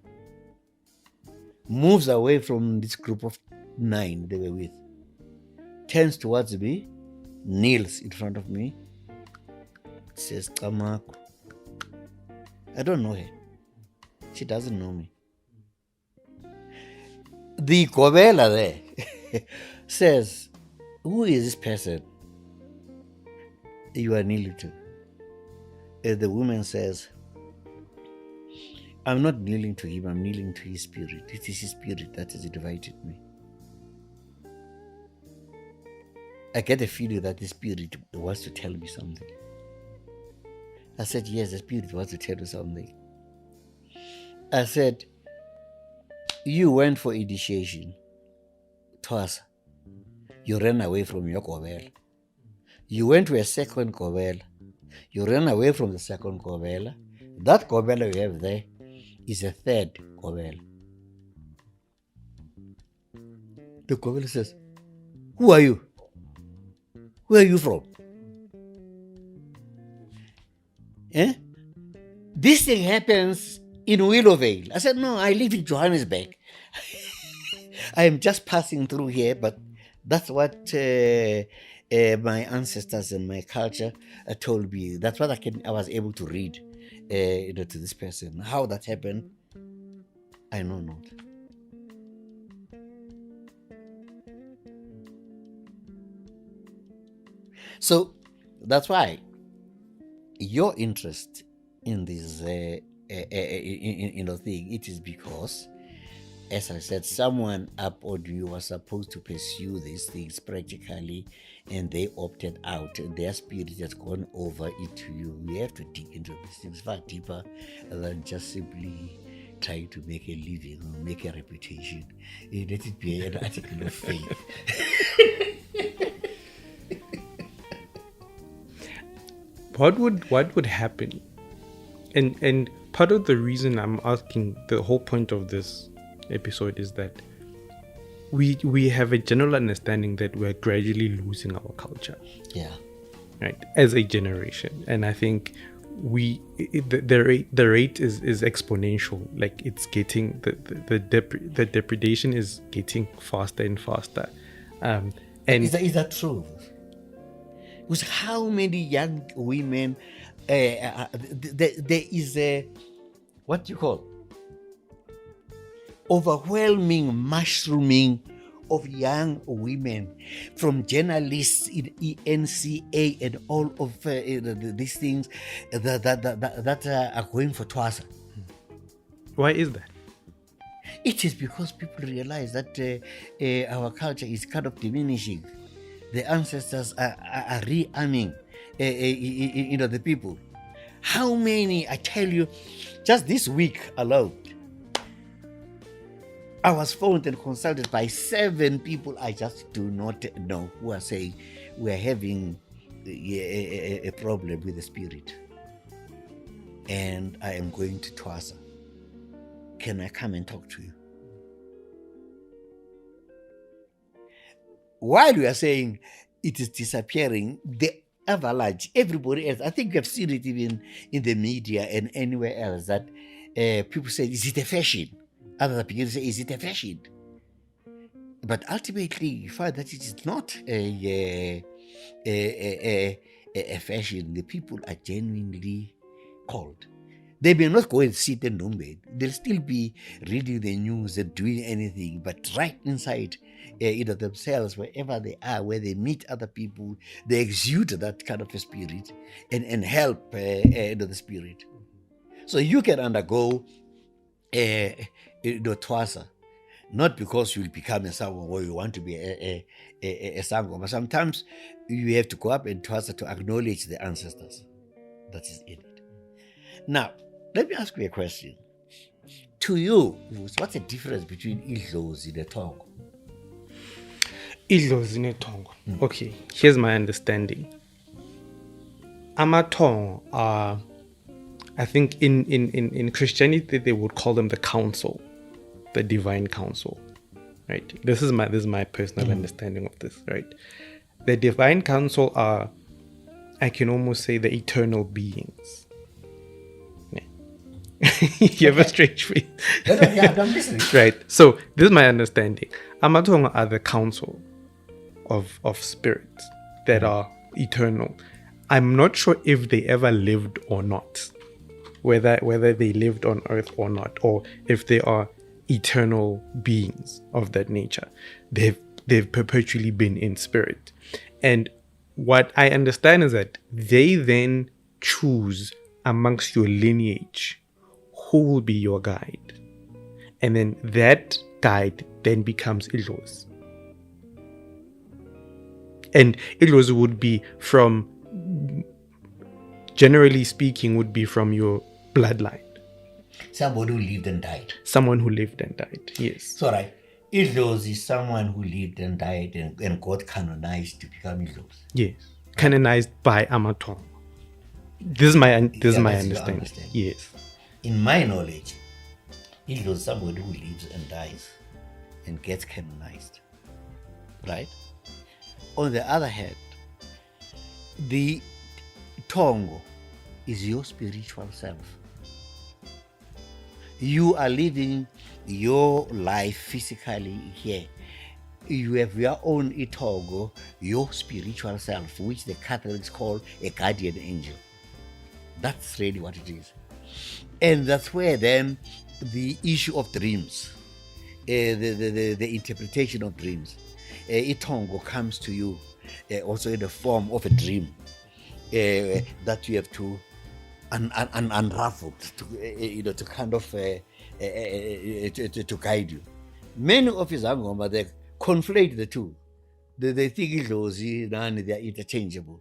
moves away from this group of 9 they were with, turns towards me, kneels in front of me, says, Kamako. I don't know her. She doesn't know me. The Kobela there says, who is this person you are kneeling to? And the woman says, I'm not kneeling to him, I'm kneeling to his spirit. It is his spirit that has invited me. I get a feeling that the spirit wants to tell me something. I said, yes, the spirit wants to tell you something. I said, you went for initiation, Twasa. You ran away from your Kobela. You went to a second Kobela. You ran away from the second Kobela. That Kobela you have there is a third Kobela. The Kobela says, who are you? Where are you from? This thing happens in Willowvale. I said, no, I live in Johannesburg. I am just passing through here, but That's what my ancestors and my culture told me. That's what I was able to read to this person. How that happened, I know not. So that's why your interest in this thing, it is because, as I said, someone up on you was supposed to pursue these things practically, and they opted out. Their spirit has gone over into you. We have to dig into these things far deeper than just simply trying to make a living or make a reputation. Let it be an article of faith. What would happen? And part of the reason I'm asking, the whole point of this episode is that we have a general understanding that we're gradually losing our culture. Yeah. Right, as a generation. And I think the rate is exponential. Like, it's getting the depredation is getting faster and faster. And is that true? Because how many young women there is a, what you call, overwhelming mushrooming of young women, from journalists in ENCA and all of these things that are going for Twasa. Why is that? It is because people realize that our culture is kind of diminishing. The ancestors are rearming the people. How many, I tell you, just this week alone, I was phoned and consulted by 7 people I just do not know, who are saying we're having a problem with the spirit, and I am going to Twasa. Can I come and talk to you? While we are saying it is disappearing, the avalanche, everybody else, I think we have seen it even in the media and anywhere else, that people say, is it a fashion? Others begin to say, is it a fashion? But ultimately, you find that it is not a fashion. The people are genuinely called. They may not go and sit and number. They'll still be reading the news and doing anything, but right inside themselves, wherever they are, where they meet other people, they exude that kind of a spirit and help the spirit. So you can undergo Twasa, not because you'll become a sangoma or you want to be a sangoma. Sometimes you have to go up and Twasa to acknowledge the ancestors. That is in it. Now, let me ask you a question. To you, what's the difference between idlozi and tongo? Idlozi netongo. Okay, here's my understanding. Amatongo are, I think in Christianity they would call them the council, the divine council, right? This is my personal understanding of this, right? The divine council are, I can almost say, the eternal beings. You have a strange face. Yeah, I'm listening. Right. So this is my understanding. Amatongo are the council of spirits that are eternal. I'm not sure if they ever lived or not, whether they lived on earth or not, or if they are eternal beings of that nature. They've perpetually been in spirit. And what I understand is that they then choose amongst your lineage who will be your guide. And then that guide then becomes idlozi. And idlozi would be from, generally speaking, would be from your bloodline. Somebody who lived and died. Someone who lived and died, yes. So right, idlozi is someone who lived and died and got canonized to become idlozi. Yes, canonized by Amatongo. This is my understanding. Yes. In my knowledge, idlozi is somebody who lives and dies and gets canonized. Right? On the other hand, the tongo is your spiritual self. You are living your life physically here. you have your own itogo, your spiritual self, which the Catholics call a guardian angel. That's really what it is. And that's where then the issue of dreams, the interpretation of dreams, itongo comes to you also in the form of a dream that you have to unravel, to kind of to guide you. Many of izangoma, they conflate the two. They think idlozi nani, they are interchangeable.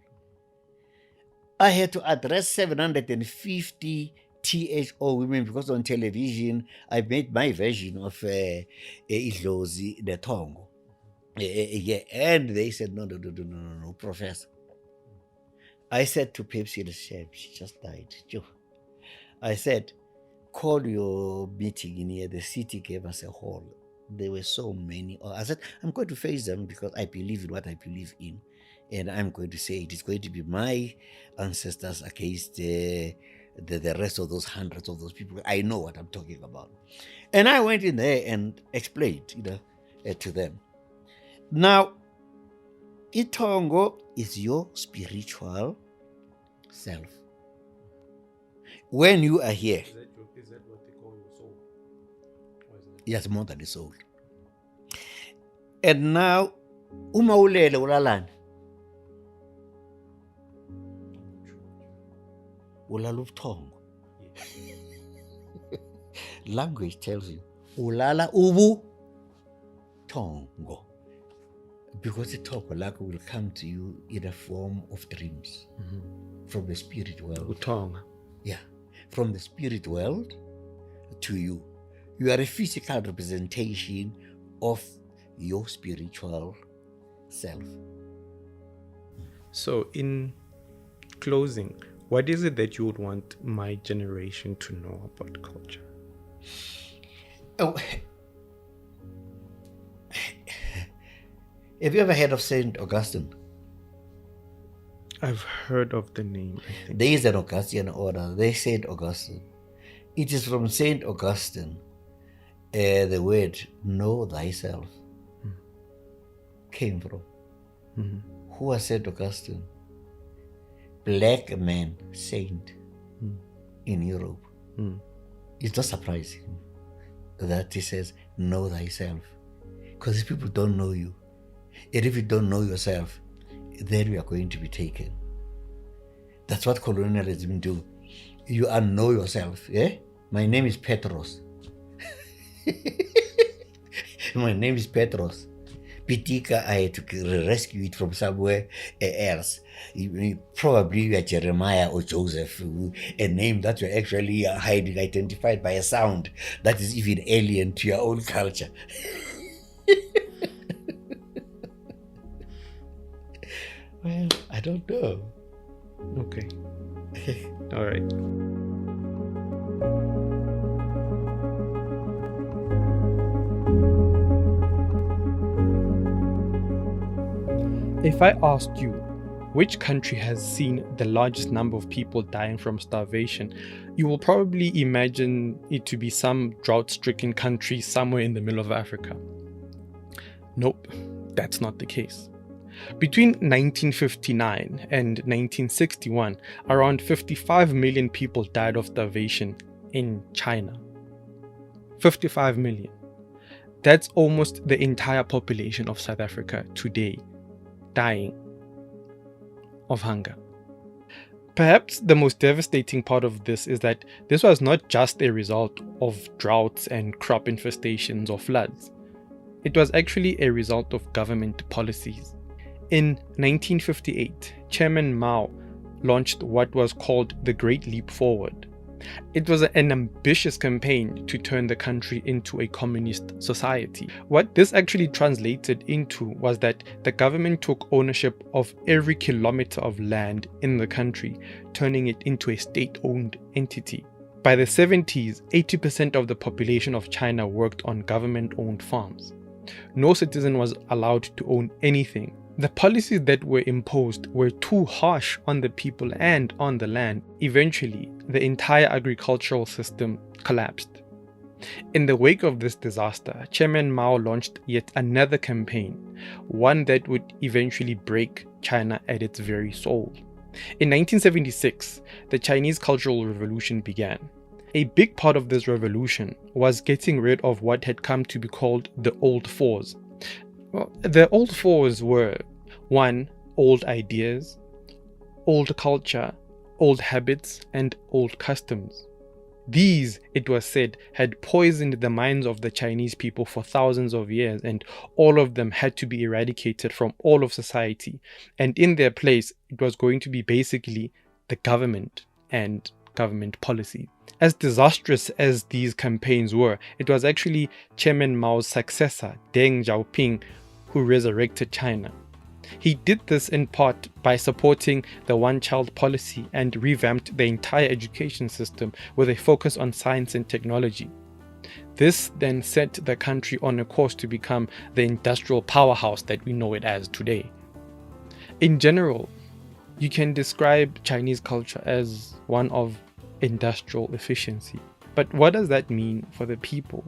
I had to address 750 THO women because on television I made my version of idlozi the tongo. Yeah, and they said no, Professor. I said to Pepsi, the chef, she just died. I said, call your meeting in here. The city gave us a hall. There were so many. I said, I'm going to face them because I believe in what I believe in. And I'm going to say it is going to be my ancestors against the rest of those hundreds of those people. I know what I'm talking about. And I went in there and explained, to them. Now, itongo is your spiritual self. When you are here, Is that what they call your soul? Or is it? yes, more than the soul. And now, uma ulele ulalani? Ulala ubuthongo. Language tells you, ulala ubuthongo. Because the talk will come to you in a form of dreams from the spirit world. Utonga. Yeah, from the spirit world to you. You are a physical representation of your spiritual self. So, in closing, what is it that you would want my generation to know about culture? Oh, have you ever heard of Saint Augustine? I've heard of the name, I think. There is an Augustinian order. They Saint Augustine. It is from Saint Augustine the word know thyself came from. Who was Saint Augustine? Black man saint in Europe. It's not surprising that he says know thyself, because if people don't know you, and if you don't know yourself, then you are going to be taken. That's what colonialism do. You unknow yourself. Yeah? My name is Petros. My name is Petros. Pitika, I had to rescue it from somewhere else. Probably you are Jeremiah or Joseph, a name that you're actually hiding, identified by a sound that is even alien to your own culture. Well, I don't know. Okay. All right. If I asked you which country has seen the largest number of people dying from starvation, you will probably imagine it to be some drought-stricken country somewhere in the middle of Africa. Nope, that's not the case. Between 1959 and 1961, around 55 million people died of starvation in China. 55 million. That's almost the entire population of South Africa today, dying of hunger. Perhaps the most devastating part of this is that this was not just a result of droughts and crop infestations or floods. It was actually a result of government policies. In 1958, Chairman Mao launched what was called the Great Leap Forward. It was an ambitious campaign to turn the country into a communist society. What this actually translated into was that the government took ownership of every kilometer of land in the country, turning it into a state-owned entity. By the 70s, 80% of the population of China worked on government-owned farms. No citizen was allowed to own anything. The policies that were imposed were too harsh on the people and on the land. Eventually, the entire agricultural system collapsed. In the wake of this disaster, Chairman Mao launched yet another campaign, one that would eventually break China at its very soul. In 1976, the Chinese Cultural Revolution began. A big part of this revolution was getting rid of what had come to be called the Old Fours. Well, the Old Fours were 1. Old ideas, old culture, old habits, and old customs. These, it was said, had poisoned the minds of the Chinese people for thousands of years, and all of them had to be eradicated from all of society. And in their place, it was going to be basically the government and government policy. As disastrous as these campaigns were, it was actually Chairman Mao's successor, Deng Xiaoping, who resurrected China. He did this in part by supporting the one-child policy and revamped the entire education system with a focus on science and technology. This then set the country on a course to become the industrial powerhouse that we know it as today. In general, you can describe Chinese culture as one of industrial efficiency. But what does that mean for the people?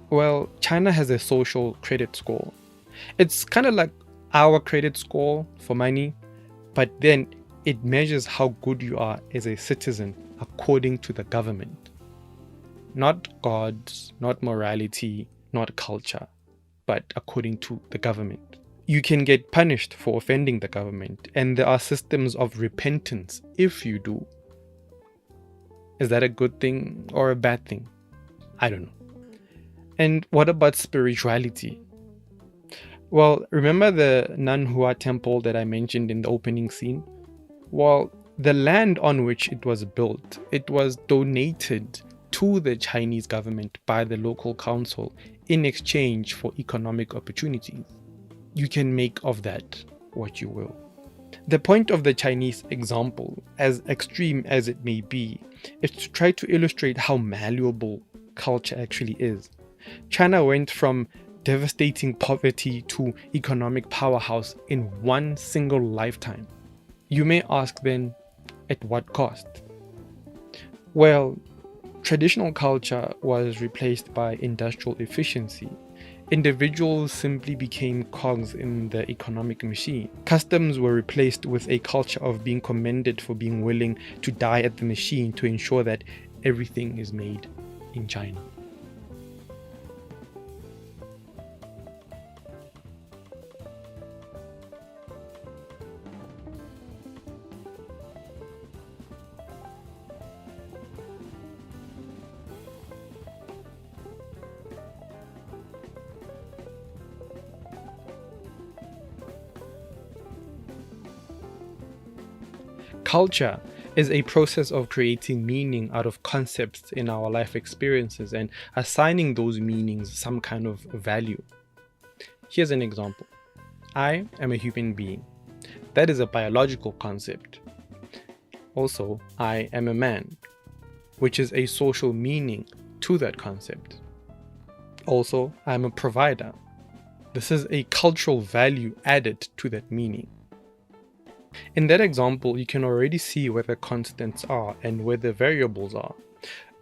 Well, China has a social credit score. It's kind of like our credit score for money, but then it measures how good you are as a citizen according to the government. Not gods, not morality, not culture, but according to the government. You can get punished for offending the government, and there are systems of repentance if you do. Is that a good thing or a bad thing? I don't know. And what about spirituality? Well, remember the Nanhua temple that I mentioned in the opening scene? Well, the land on which it was built, it was donated to the Chinese government by the local council in exchange for economic opportunities. You can make of that what you will. The point of the Chinese example, as extreme as it may be, is to try to illustrate how malleable culture actually is. China went from devastating poverty to economic powerhouse in one single lifetime. You may ask then, at what cost? Well, traditional culture was replaced by industrial efficiency. Individuals simply became cogs in the economic machine. Customs were replaced with a culture of being commended for being willing to die at the machine to ensure that everything is made in China. Culture is a process of creating meaning out of concepts in our life experiences and assigning those meanings some kind of value. Here's an example. I am a human being. That is a biological concept. Also, I am a man, which is a social meaning to that concept. Also, I am a provider. This is a cultural value added to that meaning. In that example, you can already see where the constants are and where the variables are.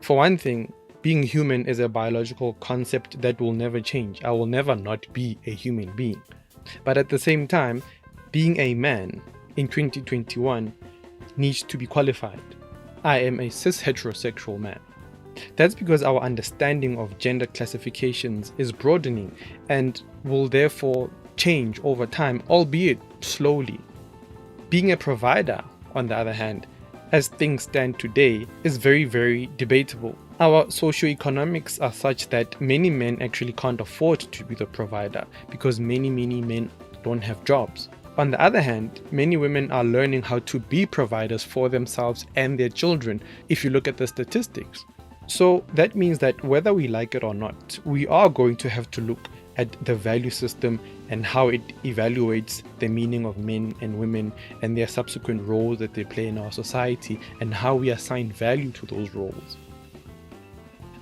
For one thing, being human is a biological concept that will never change. I will never not be a human being. But at the same time, being a man in 2021 needs to be qualified. I am a cis heterosexual man. That's because our understanding of gender classifications is broadening and will therefore change over time, albeit slowly. Being a provider, on the other hand, as things stand today, is very, very debatable. Our socioeconomics are such that many men actually can't afford to be the provider because many men don't have jobs. On the other hand, many women are learning how to be providers for themselves and their children if you look at the statistics. So that means that whether we like it or not, we are going to have to look at the value system and how it evaluates the meaning of men and women and their subsequent roles that they play in our society and how we assign value to those roles.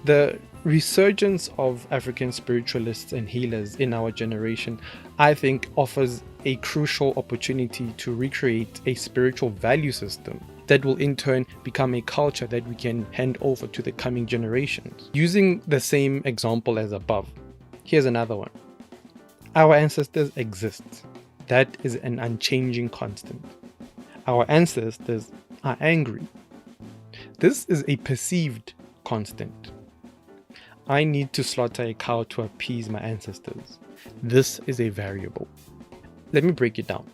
The resurgence of African spiritualists and healers in our generation, I think, offers a crucial opportunity to recreate a spiritual value system that will in turn become a culture that we can hand over to the coming generations. Using the same example as above, here's another one. Our ancestors exist. That is an unchanging constant. Our ancestors are angry. This is a perceived constant. I need to slaughter a cow to appease my ancestors. This is a variable. Let me break it down.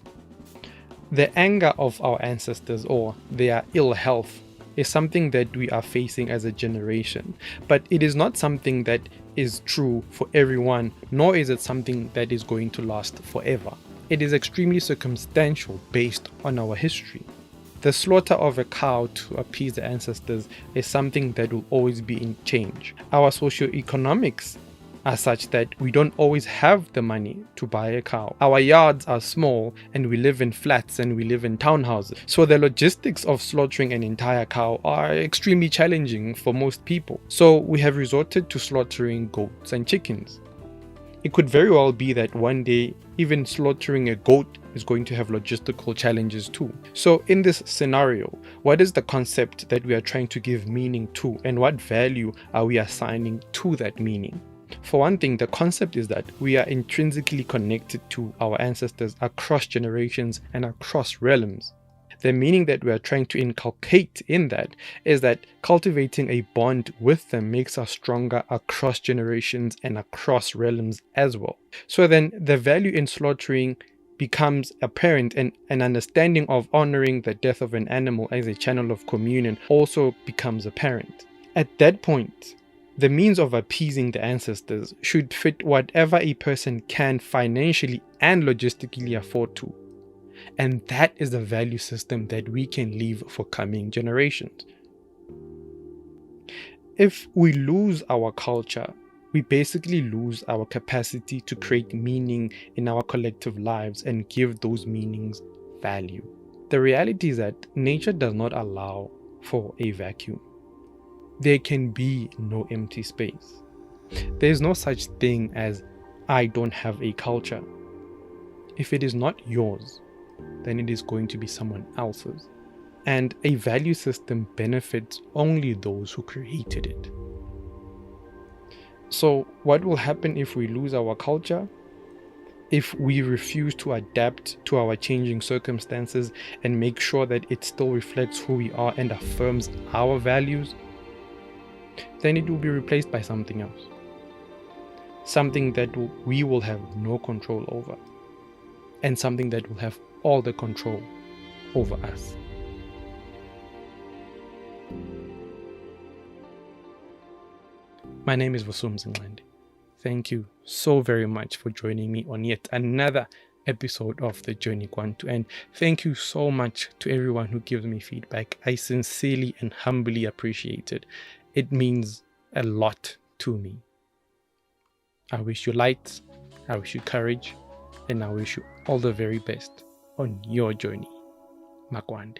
The anger of our ancestors or their ill health is something that we are facing as a generation, but it is not something that is true for everyone, nor is it something that is going to last forever. It is extremely circumstantial based on our history. The slaughter of a cow to appease the ancestors is something that will always be in change. Our socioeconomics are such that we don't always have the money to buy a cow. Our yards are small and we live in flats and we live in townhouses. So the logistics of slaughtering an entire cow are extremely challenging for most people. So we have resorted to slaughtering goats and chickens. It could very well be that one day even slaughtering a goat is going to have logistical challenges too. So in this scenario, what is the concept that we are trying to give meaning to, and what value are we assigning to that meaning? For one thing, the concept is that we are intrinsically connected to our ancestors across generations and across realms. The meaning that we are trying to inculcate in that is that cultivating a bond with them makes us stronger across generations and across realms as well. So then the value in slaughtering becomes apparent, and an understanding of honoring the death of an animal as a channel of communion also becomes apparent. At that point, the means of appeasing the ancestors should fit whatever a person can financially and logistically afford to. And that is the value system that we can leave for coming generations. If we lose our culture, we basically lose our capacity to create meaning in our collective lives and give those meanings value. The reality is that nature does not allow for a vacuum. There can be no empty space. There is no such thing as I don't have a culture. If it is not yours, then it is going to be someone else's. And a value system benefits only those who created it. So what will happen if we lose our culture? If we refuse to adapt to our changing circumstances and make sure that it still reflects who we are and affirms our values, then it will be replaced by something else. Something that we will have no control over, and something that will have all the control over us. My name is Vusum Zinglandi. Thank you so very much for joining me on yet another episode of the Journey Kwantu, and thank you so much to everyone who gives me feedback. I sincerely and humbly appreciate it. It means a lot to me. I wish you light, I wish you courage, and I wish you all the very best on your journey. Makwande.